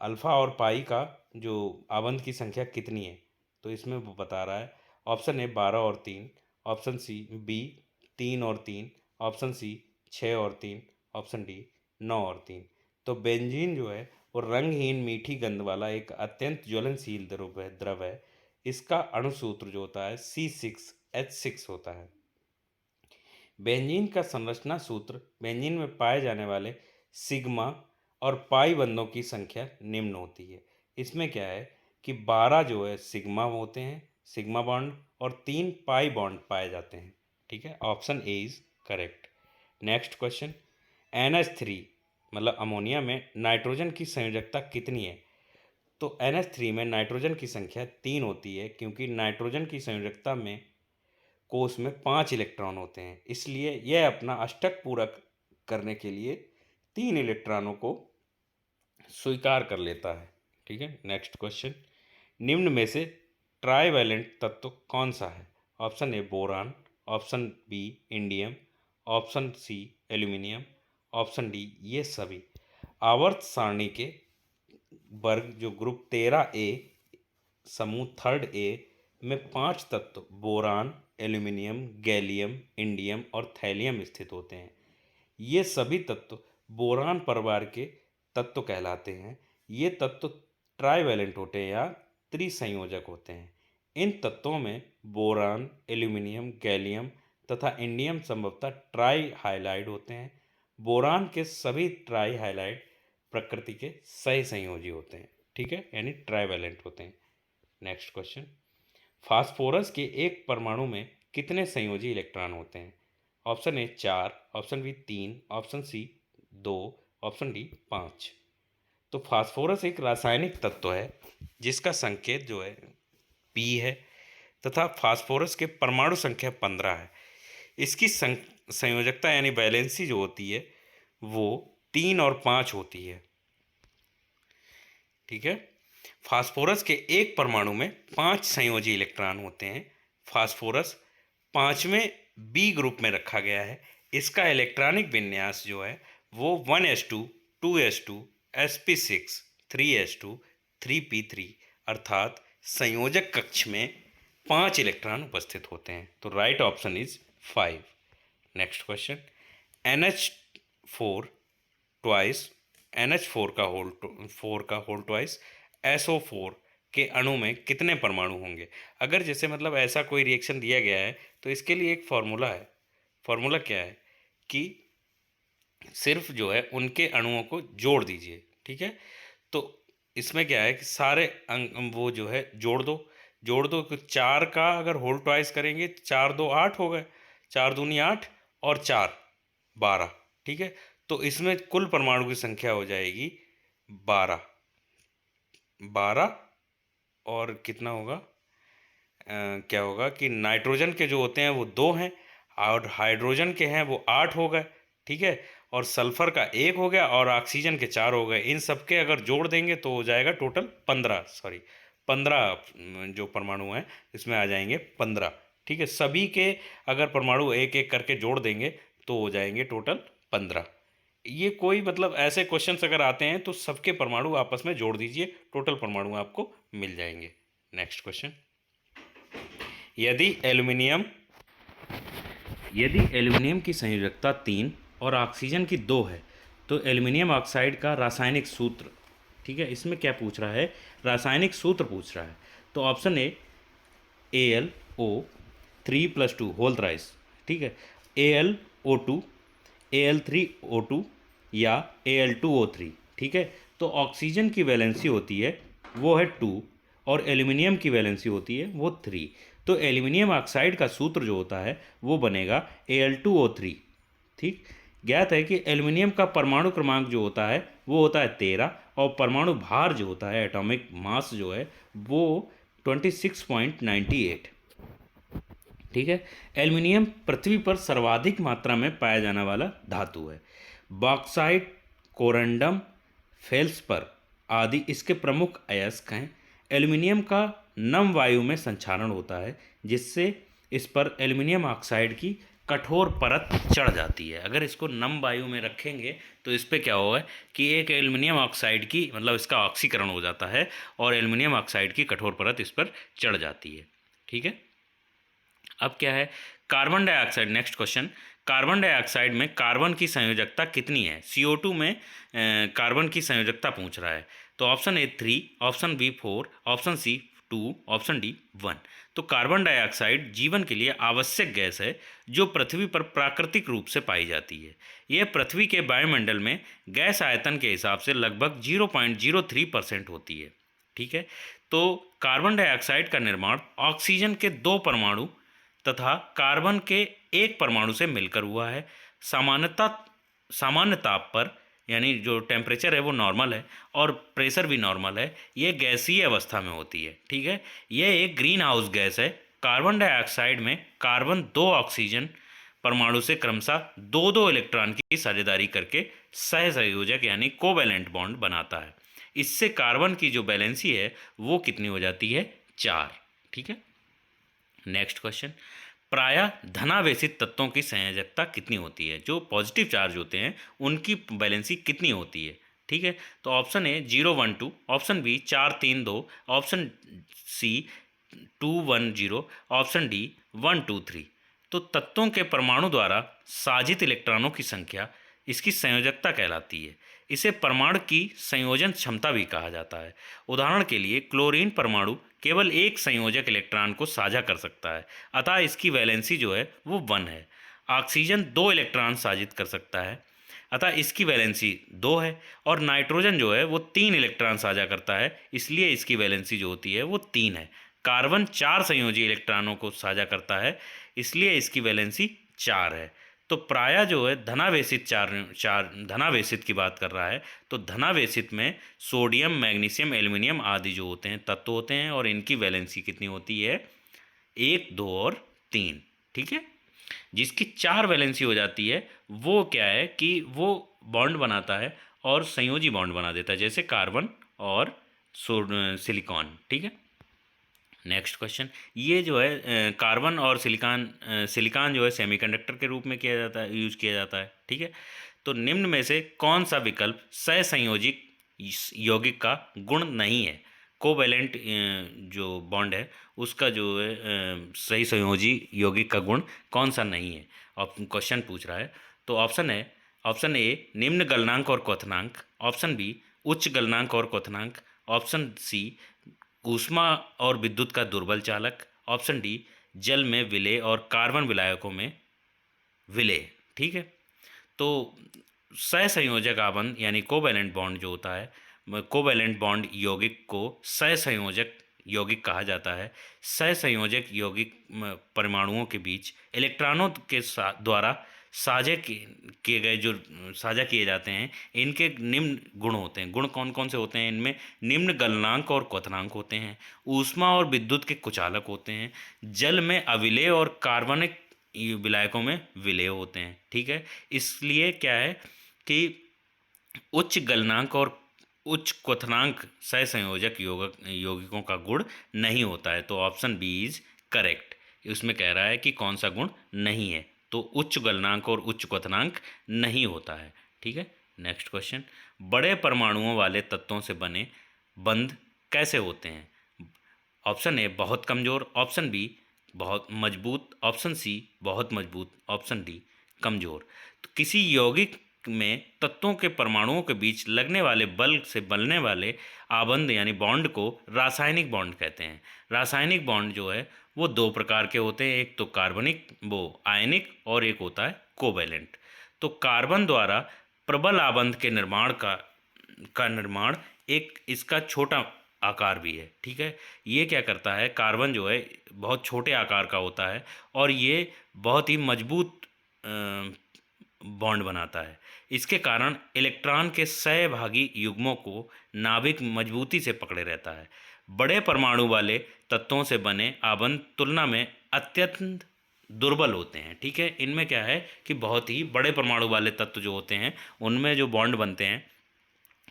अल्फा और पाई का जो आवंत की संख्या कितनी है, तो इसमें वो बता रहा है। ऑप्शन है 12 और 3, ऑप्शन सी बी 3 और 3, ऑप्शन सी 6 और 3, ऑप्शन डी 9 और 3। तो बेंजीन जो है वो रंगहीन मीठी गंध वाला एक अत्यंत ज्वलनशील द्रव है। इसका अणुसूत्र जो होता है C6H6 होता है। बेंजीन का संरचना सूत्र, बेंजीन में पाए जाने वाले सिग्मा और पाई बंधों की संख्या निम्न होती है। इसमें क्या है कि 12 जो है सिग्मा होते हैं, सिग्मा बॉन्ड, और 3 पाई बॉन्ड पाए जाते हैं, ठीक है। Option A is correct. Next question, NH3 मतलब अमोनिया में नाइट्रोजन की संयोजकता कितनी है? तो NH3 में नाइट्रोजन की संख्या 3 होती है, क्योंकि नाइट्रोजन की संयोजकता में कोष में 5 इलेक्ट्रॉन होते हैं, इसलिए यह अपना अष्टक पूरक करने के लिए 3 इलेक्ट्रॉनों को स्वीकार कर लेता है, ठीक है। नेक्स्ट क्वेश्चन, निम्न में से ट्राईवैलेंट तत्व कौन सा है? Option A boron, option B indium, option C aluminium, option D ये सभी। आवर्त सारणी के वर्ग जो ग्रुप 13A समूह 3 A में 5 तत्व बोरान, एल्यूमिनियम, गैलियम, इंडियम और थैलियम स्थित होते हैं। ये सभी तत्व बोरान परिवार के तत्व कहलाते हैं। ये तत्व ट्राईवैलेंट होते हैं या त्रिसंयोजक होते हैं। इन तत्वों में बोरान, एल्यूमिनियम, गैलियम तथा इंडियम संभवतः ट्राई हाइलाइड होते हैं। बोरान के सभी ट्राई हाइलाइड प्रकृति के सही संयोजी होते हैं, ठीक है, यानी ट्राईवैलेंट होते हैं। नेक्स्ट क्वेश्चन, फास्फोरस के एक परमाणु में कितने संयोजी इलेक्ट्रॉन होते हैं? Option A 4, option B 3, option C 2, option D 5। तो फास्फोरस एक रासायनिक तत्व है जिसका संकेत जो है P है, तथा फास्फोरस के परमाणु संख्या 15 है। इसकी संयोजकता यानी वैलेंसी जो होती है वो 3 और 5 होती है, ठीक है। फास्फोरस के एक परमाणु में 5 संयोजी इलेक्ट्रॉन होते हैं। फास्फोरस 5वें B ग्रुप में रखा गया है। इसका इलेक्ट्रॉनिक विन्यास जो है वो 1s2 2s2 sp6 3s2 3p3, अर्थात संयोजक कक्ष में 5 इलेक्ट्रॉन उपस्थित होते हैं। तो right option is 5। Next question, NH4 twice NH4 का होल ट्वाइस SO4 के अणु में कितने परमाणु होंगे? अगर जैसे मतलब ऐसा कोई रिएक्शन दिया गया है तो इसके लिए एक फार्मूला है। फार्मूला क्या है कि सिर्फ जो है उनके अणुओं को जोड़ दीजिए, ठीक है। तो इसमें क्या है कि सारे वो जो है जोड़ दो तो 4 का अगर होल ट्वाइस करेंगे 4 2 8 हो गए, 4 दूनी 8 और 4 12, ठीक है। तो इसमें कुल परमाणु की संख्या हो जाएगी 12। 12 और कितना होगा, क्या होगा कि नाइट्रोजन के जो होते हैं वो 2 हैं और हाइड्रोजन के हैं वो 8 हो गए, ठीक है। और सल्फर का 1 हो गया और ऑक्सीजन के 4 हो गए। इन सबके अगर जोड़ देंगे तो हो जाएगा टोटल 15 जो परमाणु हैं इसमें आ जाएंगे 15, ठीक है। सभी के अगर परमाणु एक एक करके जोड़ देंगे तो हो जाएंगे टोटल 15। ये कोई मतलब ऐसे क्वेश्चंस अगर आते हैं तो सबके परमाणु आपस में जोड़ दीजिए, टोटल परमाणु आपको मिल जाएंगे। नेक्स्ट क्वेश्चन, यदि एल्यूमिनियम की संयोजकता 3 और ऑक्सीजन की 2 है तो एल्यूमिनियम ऑक्साइड का रासायनिक सूत्र, ठीक है, इसमें क्या पूछ रहा है, रासायनिक सूत्र पूछ रहा है। तो ऑप्शन ए AlO3+2 होल थ्राइस, ठीक है, AlO2, Al3O2 या Al2O3, ठीक है। तो ऑक्सीजन की वैलेंसी होती है वो है 2 और एल्यूमिनियम की वैलेंसी होती है वो 3। तो एल्यूमिनियम ऑक्साइड का सूत्र जो होता है वो बनेगा Al2O3, ठीक। ज्ञात है कि एल्यूमिनियम का परमाणु क्रमांक जो होता है वो होता है 13 और परमाणु भार जो होता है एटॉमिक मास जो है वो 26.98, ठीक है। एल्यूमिनियम पृथ्वी पर सर्वाधिक मात्रा में पाया जाने वाला धातु है। बॉक्साइट, कोरंडम, फेल्सपर आदि इसके प्रमुख अयस्क हैं। एल्यूमिनियम का नम वायु में संचारण होता है जिससे इस पर एल्यूमिनियम ऑक्साइड की कठोर परत चढ़ जाती है। अगर इसको नम वायु में रखेंगे तो इस पर क्या होगा कि एक एल्यूमिनियम ऑक्साइड की मतलब इसका ऑक्सीकरण हो जाता है और एल्यूमिनियम ऑक्साइड की कठोर परत इस पर चढ़ जाती है, ठीक है। अब क्या है, carbon dioxide, next question. Carbon dioxide में कार्बन की संयोजकता कितनी है? CO2 में कार्बन की संयोजकता पूछ रहा है। तो option A 3, option B 4, option C 2, option D 1। तो कार्बन डाइऑक्साइड जीवन के लिए आवश्यक गैस है जो पृथ्वी पर प्राकृतिक रूप से पाई जाती है। यह पृथ्वी के वायुमंडल में गैस आयतन के हिसाब से लगभग 0.03% होती है, ठीक है। तो कार्बन डाइऑक्साइड का निर्माण ऑक्सीजन के 2 परमाणु तथा कार्बन के एक परमाणु से मिलकर हुआ है। सामान्य ताप पर, यानी जो टेम्परेचर है वो नॉर्मल है और प्रेशर भी नॉर्मल है, ये गैसीय अवस्था में होती है, ठीक है। यह एक ग्रीन हाउस गैस है। कार्बन डाइऑक्साइड में कार्बन 2 ऑक्सीजन परमाणु से क्रमशः 2-2 इलेक्ट्रॉन की साझेदारी करके सहसंयोजक यानी कोवैलेंट बॉन्ड बनाता है। इससे कार्बन की जो वैलेंसी है वो कितनी हो जाती है? 4, ठीक है। नेक्स्ट क्वेश्चन, प्रायः धनावेशित तत्वों की संयोजकता कितनी होती है? जो पॉजिटिव चार्ज होते हैं उनकी वैलेंसी कितनी होती है, ठीक है। तो option A 012, option B 432, option C 210, option D 123। तो तत्वों के परमाणु द्वारा साजित इलेक्ट्रॉनों की संख्या इसकी संयोजकता कहलाती है। इसे परमाणु की संयोजन क्षमता भी कहा जाता है। उदाहरण के लिए क्लोरीन परमाणु केवल एक संयोजक इलेक्ट्रॉन को साझा कर सकता है, अतः इसकी वैलेंसी जो है वो 1 है। ऑक्सीजन 2 इलेक्ट्रॉन साजित कर सकता है, अतः इसकी वैलेंसी 2 है। और नाइट्रोजन जो है वो 3 इलेक्ट्रॉन साझा करता है, इसलिए इसकी वैलेंसी जो होती है वो 3 है। कार्बन 4 संयोजी इलेक्ट्रॉनों को साझा करता है, इसलिए इसकी वैलेंसी 4 है। तो प्रायः जो है धनावेशित धनावेशित की बात कर रहा है। तो धनावेशित में सोडियम, मैग्नीशियम, एल्यूमिनियम आदि जो होते हैं तत्व होते हैं और इनकी वैलेंसी कितनी होती है? 1, 2 और 3, ठीक है। जिसकी 4 वैलेंसी हो जाती है वो क्या है कि वो बॉन्ड बनाता है और संयोजी बॉन्ड बना देता है, जैसे कार्बन और सिलिकॉन, ठीक है। नेक्स्ट क्वेश्चन, ये जो है कार्बन और सिलिकॉन जो है सेमीकंडक्टर के रूप में किया जाता है, यूज किया जाता है, ठीक है। तो निम्न में से कौन सा विकल्प सहसंयोजिक यौगिक का गुण नहीं है? कोवैलेंट जो बॉन्ड है उसका जो है सही संयोजी यौगिक का गुण कौन सा नहीं है? क्वेश्चन पूछ रहा है। तो ऑप्शन ए निम्न गलनांक और क्वथनांक, ऑप्शन बी उच्च गलनांक और क्वथनांक, ऑप्शन सी ऊष्मा और विद्युत का दुर्बल चालक, ऑप्शन डी जल में विलेय और कार्बन विलायकों में विलेय, ठीक है। तो सहसंयोजक आबंध यानी कोवैलेंट बॉन्ड जो होता है, कोवैलेंट बॉन्ड यौगिक को सहसंयोजक यौगिक कहा जाता है। सहसंयोजक यौगिक परमाणुओं के बीच इलेक्ट्रॉनों के द्वारा किए गए जो साझा किए जाते हैं, इनके निम्न गुण होते हैं। गुण कौन कौन से होते हैं इनमें? निम्न गलनांक और क्वथनांक होते हैं, ऊष्मा और विद्युत के कुचालक होते हैं, जल में अविलेय और कार्बनिक विलायकों में विलेय होते हैं, ठीक है। इसलिए क्या है कि उच्च गलनांक और उच्च क्वथनांक सहसंयोजक यौगिकों का गुण नहीं होता है। तो ऑप्शन बी इज करेक्ट। उसमें कह रहा है कि कौन सा गुण नहीं है, तो उच्च गलनांक और उच्च क्वथनांक नहीं होता है, ठीक है। नेक्स्ट क्वेश्चन, बड़े परमाणुओं वाले तत्वों से बने बंध कैसे होते हैं? ऑप्शन ए बहुत कमज़ोर, ऑप्शन बी बहुत मजबूत, ऑप्शन सी बहुत मजबूत, ऑप्शन डी कमज़ोर। तो किसी यौगिक में तत्वों के परमाणुओं के बीच लगने वाले बल से बनने वाले आबंध यानी बॉन्ड को रासायनिक बॉन्ड कहते हैं। रासायनिक बॉन्ड जो है वो दो प्रकार के होते हैं, एक तो कार्बनिक वो आयनिक और एक होता है कोवैलेंट। तो कार्बन द्वारा प्रबल आबंध के निर्माण का निर्माण एक इसका छोटा आकार भी है, ठीक है। ये क्या करता है, कार्बन जो है बहुत छोटे आकार का होता है और ये बहुत ही मजबूत बॉन्ड बनाता है। इसके कारण इलेक्ट्रॉन के सहभागी युग्मों को नाभिक मजबूती से पकड़े रहता है। बड़े परमाणु वाले तत्वों से बने आबंध तुलना में अत्यंत दुर्बल होते हैं, ठीक है। इनमें क्या है कि बहुत ही बड़े परमाणु वाले तत्व जो होते हैं उनमें जो बॉन्ड बनते हैं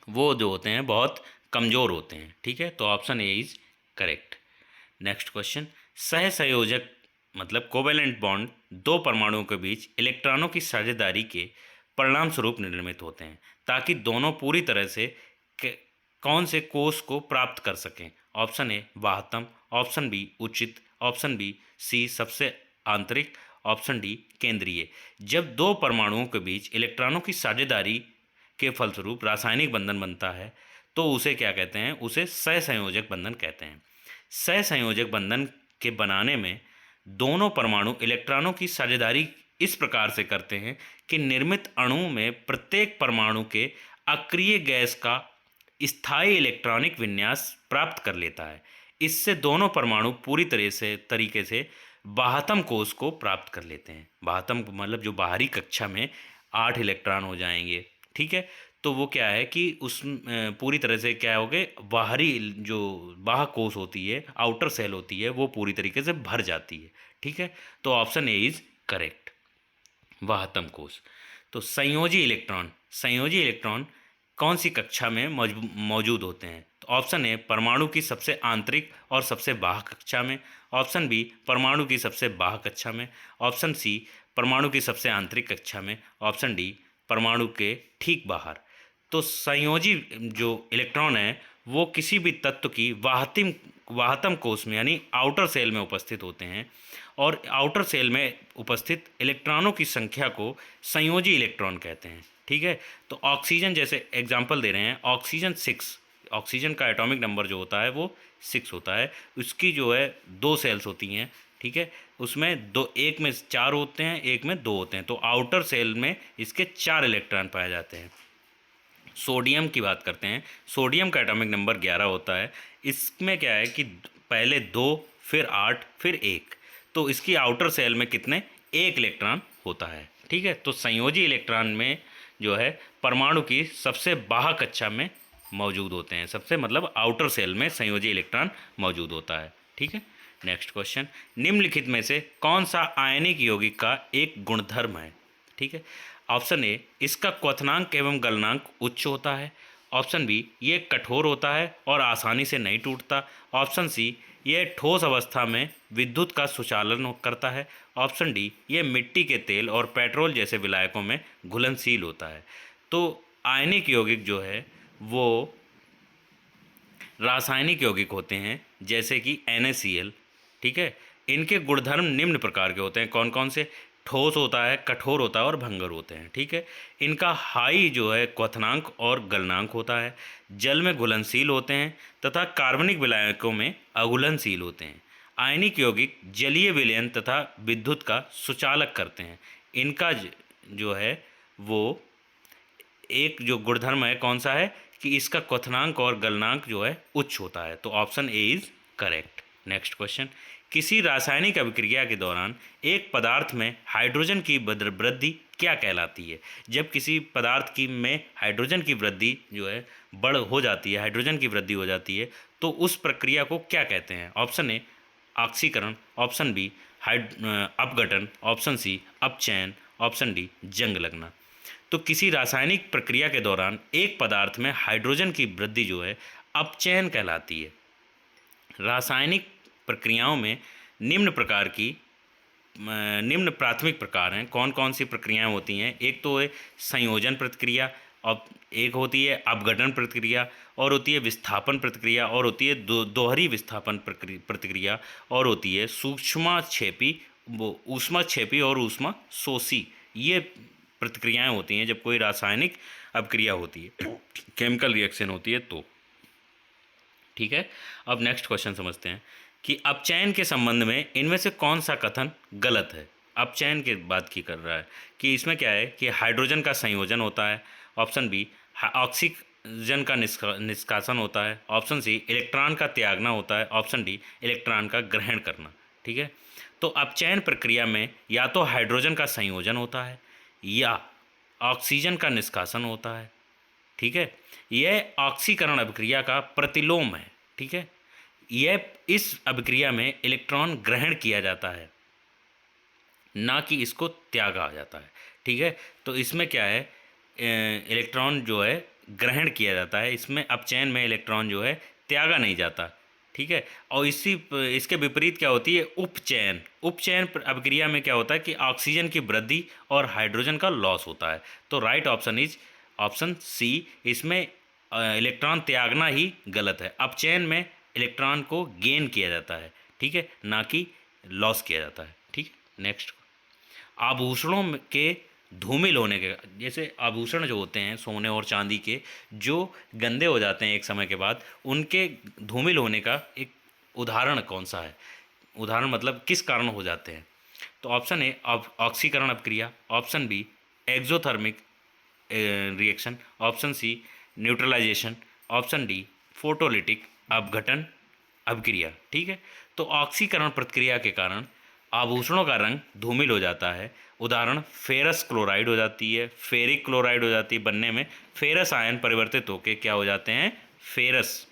वो जो होते हैं बहुत कमज़ोर होते हैं, ठीक है। तो option A is correct. Next question, सहसंयोजक मतलब कोवेलेंट बॉन्ड दो परमाणुओं के बीच इलेक्ट्रॉनों की साझेदारी के परिणाम स्वरूप निर्मित होते हैं ताकि दोनों पूरी तरह से कौन से कोष को प्राप्त कर सकें। ऑप्शन ए वाहतम, ऑप्शन बी उचित, ऑप्शन बी सी सबसे आंतरिक, ऑप्शन डी केंद्रीय। जब दो परमाणुओं के बीच इलेक्ट्रॉनों की साझेदारी के फलस्वरूप रासायनिक बंधन बनता है तो उसे क्या कहते हैं, उसे सहसंयोजक बंधन कहते हैं। सहसंयोजक बंधन के बनाने में दोनों परमाणु इलेक्ट्रॉनों की साझेदारी इस प्रकार से करते हैं कि निर्मित अणु में प्रत्येक परमाणु के अक्रिय गैस का स्थायी इलेक्ट्रॉनिक विन्यास प्राप्त कर लेता है। इससे दोनों परमाणु पूरी तरीके से बाहतम कोष को प्राप्त कर लेते हैं। बाहतम मतलब जो बाहरी कक्षा में 8 इलेक्ट्रॉन हो जाएंगे, ठीक है। तो वो क्या है कि उस पूरी तरह से क्या हो गए, बाहरी जो बाह्य कोष होती है, आउटर सेल होती है, वो पूरी तरीके से भर जाती है, ठीक है। तो ऑप्शन ए इज करेक्ट, वाहतम कोष। तो संयोजी इलेक्ट्रॉन कौन सी कक्षा में मौजूद होते हैं। तो ऑप्शन ए परमाणु की सबसे आंतरिक और सबसे बाह्य कक्षा में, ऑप्शन बी परमाणु की सबसे बाह्य कक्षा में, ऑप्शन सी परमाणु की सबसे आंतरिक कक्षा में, ऑप्शन डी परमाणु के ठीक बाहर। तो संयोजी जो इलेक्ट्रॉन है वो किसी भी तत्व की वाहतम कोष में यानी आउटर सेल में उपस्थित होते हैं और आउटर सेल में उपस्थित इलेक्ट्रॉनों की संख्या को संयोजी इलेक्ट्रॉन कहते हैं, ठीक है। तो ऑक्सीजन जैसे एग्जाम्पल दे रहे हैं, ऑक्सीजन 6, ऑक्सीजन का एटॉमिक नंबर जो होता है वो 6 होता है। उसकी जो है 2 सेल्स होती हैं, ठीक है। उसमें दो, एक में 4 होते हैं, एक में 2 होते हैं। तो आउटर सेल में इसके 4 इलेक्ट्रॉन पाए जाते हैं। सोडियम की बात करते हैं, सोडियम का एटॉमिक नंबर 11 होता है। इसमें क्या है कि पहले 2 फिर 8 फिर 1, तो इसकी आउटर सेल में कितने 1 इलेक्ट्रॉन होता है, ठीक है। तो संयोजी इलेक्ट्रॉन में जो है परमाणु की सबसे बाह्य कक्षा में मौजूद होते हैं, सबसे मतलब आउटर सेल में संयोजी इलेक्ट्रॉन मौजूद होता है, ठीक है। नेक्स्ट क्वेश्चन, निम्नलिखित में से कौन सा आयनिक यौगिक का एक गुणधर्म है, ठीक है। ऑप्शन ए इसका क्वथनांक एवं गलनांक उच्च होता है, ऑप्शन बी ये कठोर होता है और आसानी से नहीं टूटता, ऑप्शन सी यह ठोस अवस्था में विद्युत का सुचालन करता है, ऑप्शन डी ये मिट्टी के तेल और पेट्रोल जैसे विलायकों में घुलनशील होता है। तो आयनिक यौगिक जो है वो रासायनिक यौगिक होते हैं जैसे कि NaCl, ठीक है। इनके गुणधर्म निम्न प्रकार के होते हैं, कौन कौन से, ठोस होता है, कठोर होता है और भंगर होते हैं, ठीक है। इनका हाई जो है क्वथनांक और गलनांक होता है, जल में घुलनशील होते हैं तथा कार्बनिक विलायकों में अघुलनशील होते हैं। आयनिक यौगिक जलीय विलयन तथा विद्युत का सुचालक करते हैं। इनका जो है वो एक जो गुणधर्म है कौन सा है कि इसका क्वथनांक और गलनांक जो है उच्च होता है। तो option A is correct. Next question, किसी रासायनिक अभिक्रिया के दौरान एक पदार्थ में हाइड्रोजन की वृद्धि क्या कहलाती है। जब किसी पदार्थ की में हाइड्रोजन की वृद्धि जो है हो जाती है, हाइड्रोजन की वृद्धि हो जाती है, तो उस प्रक्रिया को क्या कहते हैं। ऑप्शन ए ऑक्सीकरण, ऑप्शन बी अपघटन, ऑप्शन सी अपचयन, ऑप्शन डी जंग लगना। तो किसी रासायनिक प्रक्रिया के दौरान एक पदार्थ में हाइड्रोजन की वृद्धि जो है अपचयन कहलाती है। रासायनिक प्रक्रियाओं में निम्न प्राथमिक प्रकार हैं, कौन कौन सी प्रक्रियाएं होती हैं। एक तो है संयोजन प्रतिक्रिया, और एक होती है अपघटन प्रतिक्रिया, और होती है विस्थापन प्रतिक्रिया, और होती है दोहरी विस्थापन प्रतिक्रिया, और होती है ऊष्माक्षेपी और ऊष्मा शोषी। ये प्रतिक्रियाएं होती हैं जब कोई रासायनिक अभिक्रिया होती है, केमिकल रिएक्शन होती है तो। ठीक है, अब नेक्स्ट क्वेश्चन समझते हैं कि अपचयन के संबंध में इनमें से कौन सा कथन गलत है। अपचयन के बात की कर रहा है कि इसमें क्या है कि हाइड्रोजन का संयोजन होता है, ऑप्शन बी ऑक्सीजन का निष्कासन होता है, ऑप्शन सी इलेक्ट्रॉन का त्यागना होता है, ऑप्शन डी इलेक्ट्रॉन का ग्रहण करना। ठीक है, तो अपचयन प्रक्रिया में या तो हाइड्रोजन का संयोजन होता है या ऑक्सीजन का निष्कासन होता है। ठीक है, यह ऑक्सीकरण अभिक्रिया का प्रतिलोम है। ठीक है, यह इस अभिक्रिया में इलेक्ट्रॉन ग्रहण किया जाता है, ना कि इसको त्यागा जाता है। ठीक है, तो इसमें क्या है, इलेक्ट्रॉन जो है ग्रहण किया जाता है, इसमें अपचयन में इलेक्ट्रॉन जो है त्यागा नहीं जाता। ठीक है, और इसके विपरीत क्या होती है, उपचयन। उपचयन अभिक्रिया में क्या होता है कि ऑक्सीजन की वृद्धि और हाइड्रोजन का लॉस होता है। तो right option is option C. इसमें इलेक्ट्रॉन त्यागना ही गलत है, अपचयन में इलेक्ट्रॉन को गेन किया जाता है। ठीक है, ना कि लॉस किया जाता है। ठीक, नेक्स्ट, आभूषणों के धूमिल होने के, जैसे आभूषण जो होते हैं सोने और चांदी के, जो गंदे हो जाते हैं एक समय के बाद, उनके धूमिल होने का एक उदाहरण कौन सा है, उदाहरण मतलब किस कारण हो जाते हैं। तो ऑप्शन ए ऑक्सीकरण अभिक्रिया, option B exothermic reaction, option C neutralisation, option D photolytic अपघटन अभिक्रिया। ठीक है, तो ऑक्सीकरण प्रक्रिया के कारण आभूषणों का रंग धूमिल हो जाता है। उदाहरण फेरस क्लोराइड हो जाती है, फेरिक क्लोराइड हो जाती है, बनने में फेरस आयन परिवर्तित होकर क्या हो जाते हैं, फेरस,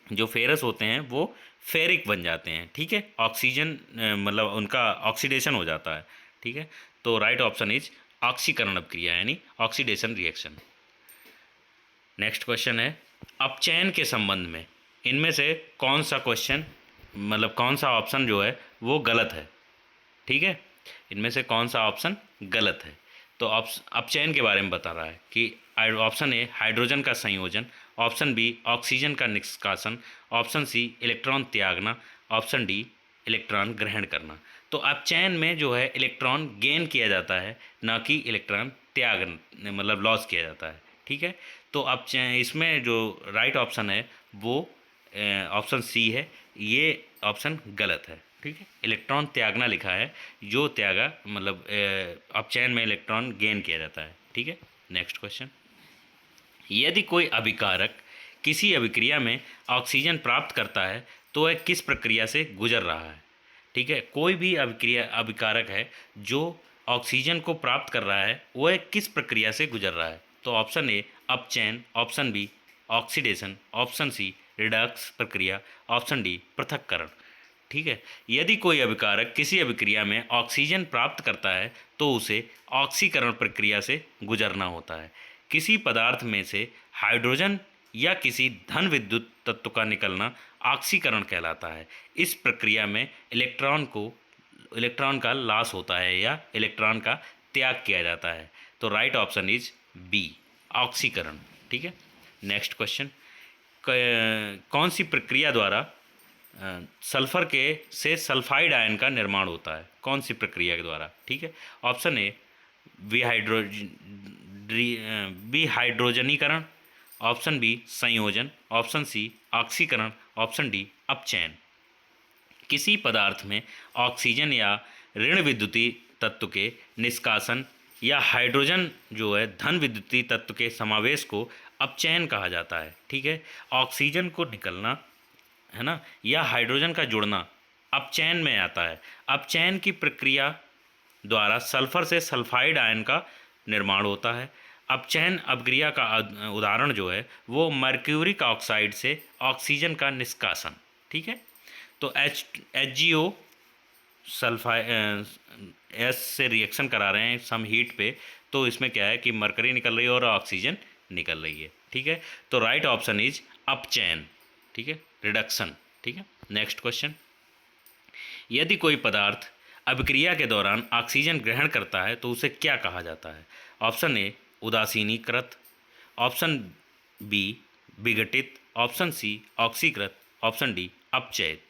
जो फेरस होते हैं वो फेरिक बन जाते हैं। ठीक है, ऑक्सीजन मतलब उनका ऑक्सीडेशन हो जाता है। ठीक है, तो राइट ऑप्शन इज ऑक्सीकरण अभिक्रिया यानी ऑक्सीडेशन रिएक्शन। नेक्स्ट क्वेश्चन है, अपचयन के संबंध में इनमें से कौन सा क्वेश्चन मतलब कौन सा ऑप्शन जो है वो गलत है। ठीक है, इनमें से कौन सा ऑप्शन गलत है। तो अपचयन के बारे में बता रहा है कि ऑप्शन ए हाइड्रोजन का संयोजन, ऑप्शन बी ऑक्सीजन का निष्कासन, ऑप्शन सी इलेक्ट्रॉन त्यागना, ऑप्शन डी इलेक्ट्रॉन ग्रहण करना। तो अपचयन में जो है इलेक्ट्रॉन गेन किया जाता है, ना कि इलेक्ट्रॉन त्याग मतलब लॉस किया जाता है। ठीक है, तो अपचयन इसमें जो राइट ऑप्शन है वो ऑप्शन सी है, ये ऑप्शन गलत है। ठीक है, इलेक्ट्रॉन त्यागना लिखा है, जो त्यागा मतलब अपचयन में इलेक्ट्रॉन गेन किया जाता है। ठीक है, नेक्स्ट क्वेश्चन, यदि कोई अभिकारक किसी अभिक्रिया में ऑक्सीजन प्राप्त करता है तो वह किस प्रक्रिया से गुजर रहा है। ठीक है, कोई भी अभिकारक है जो ऑक्सीजन को प्राप्त कर रहा है वह किस प्रक्रिया से गुजर रहा है। तो ऑप्शन ए अपचयन, option B oxidation, option C redox प्रक्रिया, ऑप्शन डी पृथक्करण। ठीक है, यदि कोई अभिकारक किसी अभिक्रिया में ऑक्सीजन प्राप्त करता है तो उसे ऑक्सीकरण प्रक्रिया से गुजरना होता है। किसी पदार्थ में से हाइड्रोजन या किसी धन विद्युत तत्व का निकलना ऑक्सीकरण कहलाता है। इस प्रक्रिया में इलेक्ट्रॉन का लॉस होता है या इलेक्ट्रॉन का त्याग किया जाता है। तो राइट ऑप्शन इज बी ऑक्सीकरण। ठीक है, नेक्स्ट क्वेश्चन, कौन सी प्रक्रिया द्वारा सल्फर के से सल्फाइड आयन का निर्माण होता है, कौन सी प्रक्रिया के द्वारा। ठीक है, ऑप्शन ए विहाइड्रोजनीकरण, ऑप्शन बी संयोजन, ऑप्शन सी ऑक्सीकरण, ऑप्शन डी अपचयन। किसी पदार्थ में ऑक्सीजन या ऋण विद्युतीय तत्व के निष्कासन या हाइड्रोजन जो है धन विद्युतीय तत्व के समावेश को अपचयन कहा जाता है। ठीक है, ऑक्सीजन को निकलना है ना, या हाइड्रोजन का जुड़ना अपचयन में आता है। अपचयन की प्रक्रिया द्वारा सल्फर से सल्फाइड आयन का निर्माण होता है। अपचयन अभिक्रिया का उदाहरण जो है वो मर्क्यूरिक ऑक्साइड से ऑक्सीजन का निष्कासन। ठीक है, तो HgO एस से रिएक्शन करा रहे हैं सम हीट पे, तो इसमें क्या है कि मरकरी निकल रही है और ऑक्सीजन निकल रही है। ठीक है, तो राइट ऑप्शन इज अपचयन। ठीक है, रिडक्शन। ठीक है, नेक्स्ट क्वेश्चन, यदि कोई पदार्थ अभिक्रिया के दौरान ऑक्सीजन ग्रहण करता है तो उसे क्या कहा जाता है। ऑप्शन ए उदासीनीकृत, ऑप्शन बी विघटित, ऑप्शन सी ऑक्सीकृत, ऑप्शन डी अपचयित।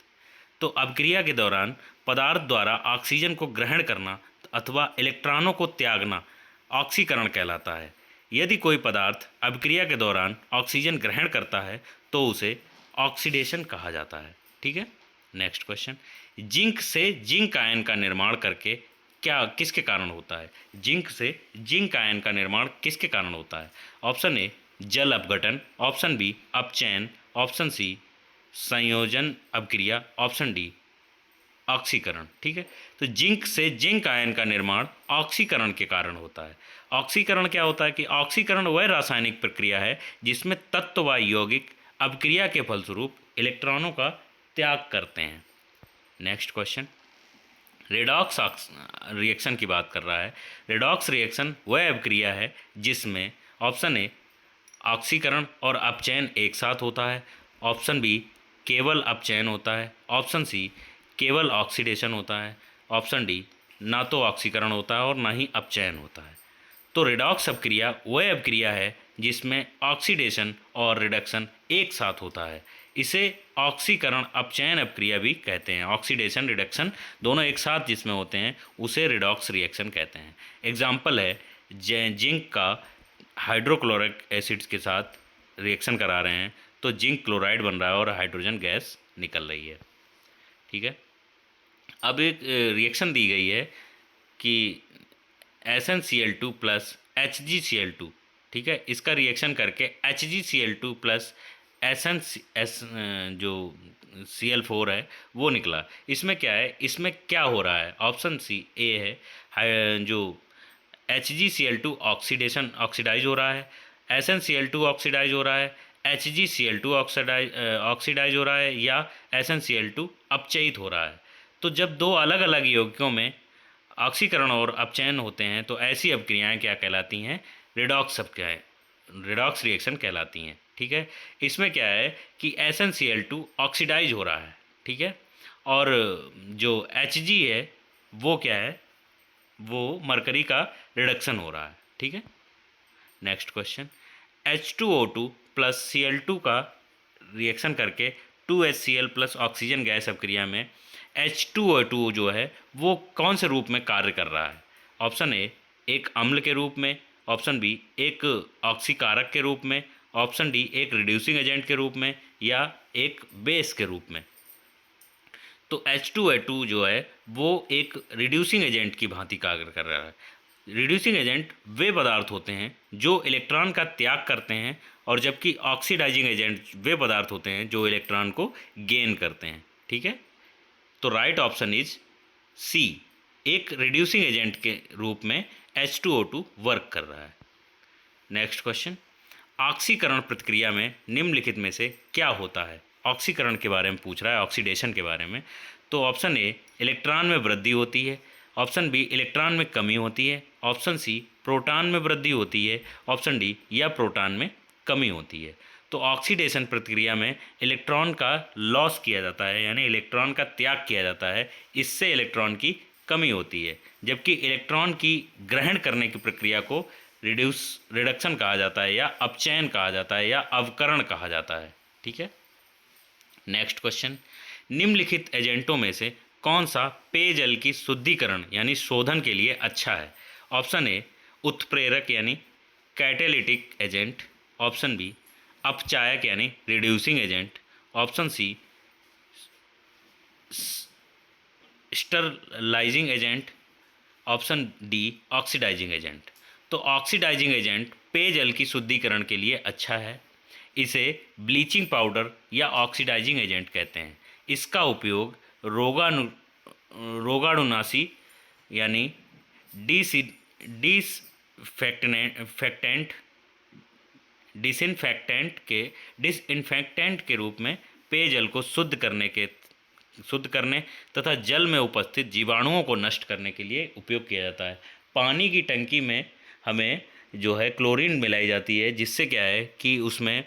तो अभिक्रिया के दौरान पदार्थ द्वारा ऑक्सीजन को ग्रहण करना अथवा इलेक्ट्रॉनों को त्यागना ऑक्सीकरण कहलाता है। यदि कोई पदार्थ अभिक्रिया के दौरान ऑक्सीजन ग्रहण करता है तो उसे ऑक्सीडेशन कहा जाता है। ठीक है, नेक्स्ट क्वेश्चन, जिंक से जिंक आयन का निर्माण करके क्या किसके कारण होता है? जिंक से जिंक आयन का निर्माण किसके कारण होता है? ऑप्शन ए जल अपघटन, ऑप्शन बी अपचयन, ऑप्शन सी संयोजन अभिक्रिया, ऑप्शन डी ऑक्सीकरण। ठीक है, तो जिंक से जिंक आयन का निर्माण ऑक्सीकरण के कारण होता है। ऑक्सीकरण क्या होता है कि ऑक्सीकरण वह रासायनिक प्रक्रिया है जिसमें तत्व व यौगिक अभिक्रिया के फलस्वरूप इलेक्ट्रॉनों का त्याग करते हैं। नेक्स्ट क्वेश्चन, रेडॉक्स रिएक्शन की बात कर रहा है। रेडॉक्स रिएक्शन वह अभिक्रिया है जिसमें ऑप्शन ए ऑक्सीकरण और अपचयन एक साथ होता है, ऑप्शन बी केवल अपचयन होता है, ऑप्शन सी केवल ऑक्सीडेशन होता है, ऑप्शन डी ना तो ऑक्सीकरण होता है और ना ही अपचयन होता है। तो रेडॉक्स अपक्रिया वह अपक्रिया है जिसमें ऑक्सीडेशन और रिडक्शन एक साथ होता है। इसे ऑक्सीकरण अपचयन अपक्रिया भी कहते हैं। ऑक्सीडेशन रिडक्शन दोनों एक साथ जिसमें होते हैं उसे रेडॉक्स रिएक्शन कहते हैं। एग्जाम्पल है जिंक का हाइड्रोक्लोरिक एसिड्स के साथ रिएक्शन करा रहे हैं तो जिंक क्लोराइड बन रहा है और हाइड्रोजन गैस निकल रही है। ठीक है, अब एक रिएक्शन दी गई है कि SnCl2 प्लस HgCl2, ठीक है, इसका रिएक्शन करके HgCl2 प्लस जो Cl4 है वो निकला। इसमें क्या है, इसमें क्या हो रहा है? ऑप्शन सी ए है, जो HgCl2 ऑक्सीडाइज हो रहा है, SnCl2 ऑक्सीडाइज हो रहा है, HgCl2 ऑक्सीडाइज हो रहा है या SnCl2 अपचयित हो रहा है। तो जब दो अलग अलग यौगिकों में ऑक्सीकरण और अपचयन होते हैं तो ऐसी अपक्रियाएं क्या कहलाती हैं? रेडॉक्स अपक्रियाएं, रेडॉक्स रिएक्शन कहलाती हैं। ठीक है, इसमें क्या है कि SnCl2 ऑक्सीडाइज हो रहा है, ठीक है, और जो Hg है वो क्या है, वो मरकरी का रिडक्शन हो रहा है। ठीक है, next question, H2O2 plus Cl2 का रिएक्शन करके 2HCl प्लस ऑक्सीजन गैस अपक्रिया में H2O2 जो है वो कौन से रूप में कार्य कर रहा है? ऑप्शन ए एक अम्ल के रूप में, ऑप्शन बी एक ऑक्सीकारक के रूप में, ऑप्शन डी एक रिड्यूसिंग एजेंट के रूप में या एक बेस के रूप में। तो H2O2 जो है वो एक रिड्यूसिंग एजेंट की भांति कार्य कर रहा है। रिड्यूसिंग एजेंट वे पदार्थ होते हैं जो इलेक्ट्रॉन का त्याग करते हैं, और जबकि ऑक्सीडाइजिंग एजेंट वे पदार्थ होते हैं जो इलेक्ट्रॉन को गेन करते हैं। ठीक है, तो राइट ऑप्शन इज सी, एक रिड्यूसिंग एजेंट के रूप में H2O2 वर्क कर रहा है। नेक्स्ट क्वेश्चन, ऑक्सीकरण प्रक्रिया में निम्नलिखित में से क्या होता है? ऑक्सीकरण के बारे में पूछ रहा है, ऑक्सीडेशन के बारे में। तो ऑप्शन ए इलेक्ट्रॉन में वृद्धि होती है, ऑप्शन बी इलेक्ट्रॉन में कमी होती है, ऑप्शन सी प्रोटॉन में वृद्धि होती है, ऑप्शन डी या प्रोटॉन में कमी होती है। तो ऑक्सीडेशन प्रक्रिया में इलेक्ट्रॉन का लॉस किया जाता है, यानी इलेक्ट्रॉन का त्याग किया जाता है, इससे इलेक्ट्रॉन की कमी होती है। जबकि इलेक्ट्रॉन की ग्रहण करने की प्रक्रिया को रिडक्शन कहा जाता है या अपचयन कहा जाता है या अवकरण कहा जाता है। ठीक है, नेक्स्ट क्वेश्चन, निम्नलिखित एजेंटों में से कौन सा पेयजल की शुद्धिकरण यानी शोधन के लिए अच्छा है? ऑप्शन ए उत्प्रेरक यानी कैटेलिटिक एजेंट, ऑप्शन बी अपचायक यानी reducing agent, option C sterilising agent, option D oxidising agent. तो ऑक्सीडाइजिंग एजेंट पेयजल की शुद्धिकरण के लिए अच्छा है। इसे ब्लीचिंग पाउडर या ऑक्सीडाइजिंग एजेंट कहते हैं। इसका उपयोग रोगाणुनाशी यानी डिसइंफेक्टेंट के रूप में पेयजल को शुद्ध करने तथा जल में उपस्थित जीवाणुओं को नष्ट करने के लिए उपयोग किया जाता है। पानी की टंकी में हमें जो है क्लोरीन मिलाई जाती है, जिससे क्या है कि उसमें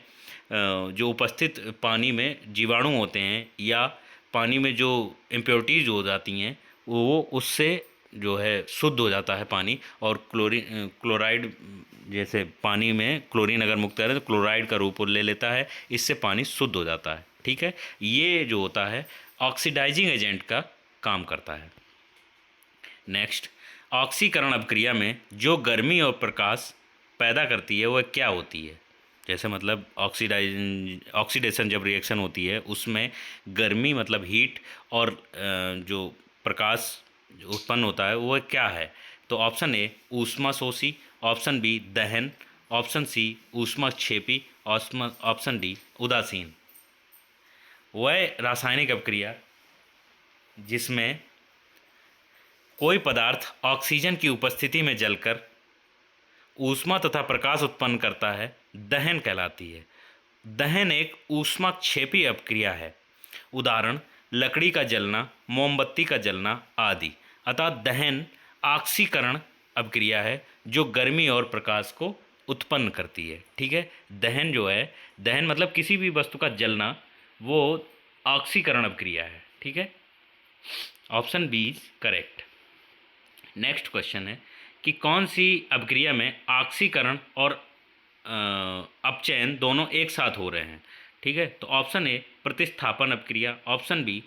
जो उपस्थित पानी में जीवाणु होते हैं या पानी में जो इम्प्योरिटीज़ हो जाती हैं वो उससे जो है शुद्ध हो जाता है पानी, और क्लोराइड जैसे पानी में क्लोरीन अगर मुक्त करें तो क्लोराइड का रूप ले लेता है, इससे पानी शुद्ध हो जाता है। ठीक है, ये जो होता है ऑक्सीडाइजिंग एजेंट का काम करता है। नेक्स्ट, ऑक्सीकरण अभिक्रिया में जो गर्मी और प्रकाश पैदा करती है वह क्या होती है? जैसे मतलब ऑक्सीडेशन जब रिएक्शन होती है उसमें गर्मी मतलब हीट और जो प्रकाश जो उत्पन्न होता है वह क्या है? तो ऑप्शन ए ऊष्मा शोषी, ऑप्शन बी दहन, ऑप्शन सी ऊष्माक्षेपी, ऑप्शन डी उदासीन। वह रासायनिक अभिक्रिया जिसमें कोई पदार्थ ऑक्सीजन की उपस्थिति में जलकर ऊष्मा तथा प्रकाश उत्पन्न करता है दहन कहलाती है। दहन एक ऊष्माक्षेपी अभिक्रिया है। उदाहरण लकड़ी का जलना, मोमबत्ती का जलना आदि। अतः दहन ऑक्सीकरण अभिक्रिया है जो गर्मी और प्रकाश को उत्पन्न करती है। ठीक है, दहन जो है, दहन मतलब किसी भी वस्तु का जलना, वो ऑक्सीकरण अभिक्रिया है। ठीक है, option B is correct. Next question है कि कौन सी अभिक्रिया में ऑक्सीकरण और अपचयन दोनों एक साथ हो रहे हैं? ठीक है, तो ऑप्शन ए प्रतिस्थापन अभिक्रिया, ऑप्शन बी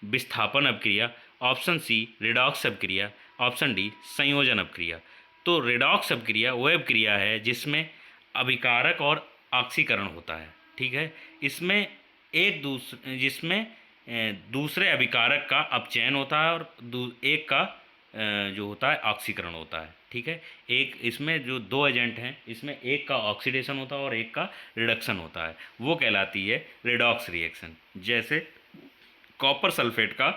विस्थापन अभिक्रिया, ऑप्शन सी रिडॉक्स अभिक्रिया, ऑप्शन डी संयोजन अभिक्रिया। तो रिडॉक्स अभिक्रिया वह अभिक्रिया है जिसमें अभिकारक और ऑक्सीकरण होता है। ठीक है, इसमें जिसमें दूसरे अभिकारक का अपचयन होता है और एक का जो होता है ऑक्सीकरण होता है। ठीक है, एक इसमें जो दो एजेंट हैं इसमें एक का ऑक्सीडेशन होता है और एक का रिडक्शन होता है, वो कहलाती है रिडॉक्स रिएक्शन। जैसे कॉपर सल्फेट का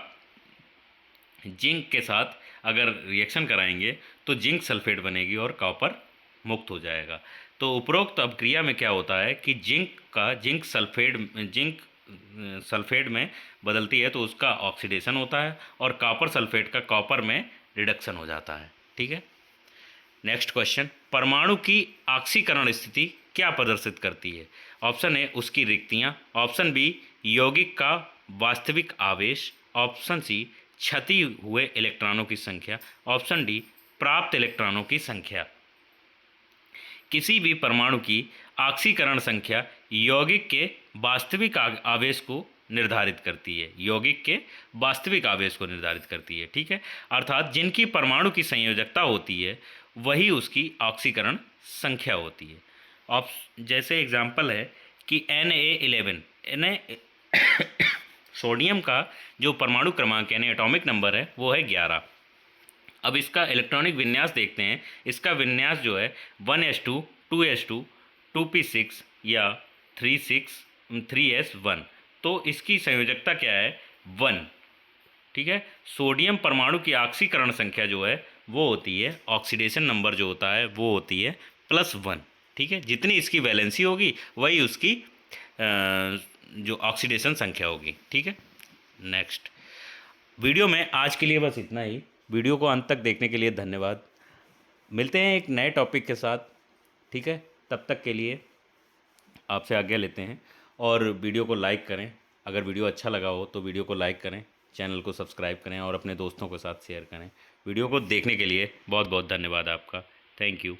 जिंक के साथ अगर रिएक्शन कराएंगे तो जिंक सल्फेट बनेगी और कॉपर मुक्त हो जाएगा। तो उपरोक्त अभिक्रिया में क्या होता है कि जिंक सल्फेट में बदलती है तो उसका ऑक्सीडेशन होता है और कॉपर सल्फेट का कॉपर में रिडक्शन हो जाता है। ठीक है, नेक्स्ट क्वेश्चन, परमाणु की ऑक्सीकरण स्थिति क्या प्रदर्शित करती है? ऑप्शन ए उसकी रिक्तियां, ऑप्शन बी यौगिक का वास्तविक आवेश, ऑप्शन सी क्षति हुए इलेक्ट्रॉनों की संख्या, ऑप्शन डी प्राप्त इलेक्ट्रॉनों की संख्या। किसी भी परमाणु की ऑक्सीकरण संख्या यौगिक के वास्तविक आवेश को निर्धारित करती है, यौगिक के वास्तविक आवेश को निर्धारित करती है। ठीक है, अर्थात जिनकी परमाणु की संयोजकता होती है वही उसकी ऑक्सीकरण संख्या होती है। जैसे एग्जांपल है कि Na सोडियम का जो परमाणु क्रमांक यानी एटॉमिक नंबर है वो है 11। अब इसका इलेक्ट्रॉनिक विन्यास देखते हैं। इसका विन्यास जो है 1s2 2s2 2p6 या 3s1। तो इसकी संयोजकता क्या है? 1। ठीक है, सोडियम परमाणु की ऑक्सीकरण संख्या जो है वो होती है, ऑक्सीडेशन नंबर जो होता है वो होती है +1। ठीक है, जितनी इसकी वैलेंसी होगी वही उसकी जो ऑक्सीडेशन संख्या होगी। ठीक है, नेक्स्ट वीडियो में आज के लिए बस इतना ही। वीडियो को अंत तक देखने के लिए धन्यवाद। मिलते हैं एक नए टॉपिक के साथ। ठीक है, तब तक के लिए आपसे आज्ञा लेते हैं और वीडियो को लाइक करें। अगर वीडियो अच्छा लगा हो तो वीडियो को लाइक करें, चैनल को सब्सक्राइब करें और अपने दोस्तों के साथ शेयर करें। वीडियो को देखने के लिए बहुत बहुत धन्यवाद आपका। Thank you.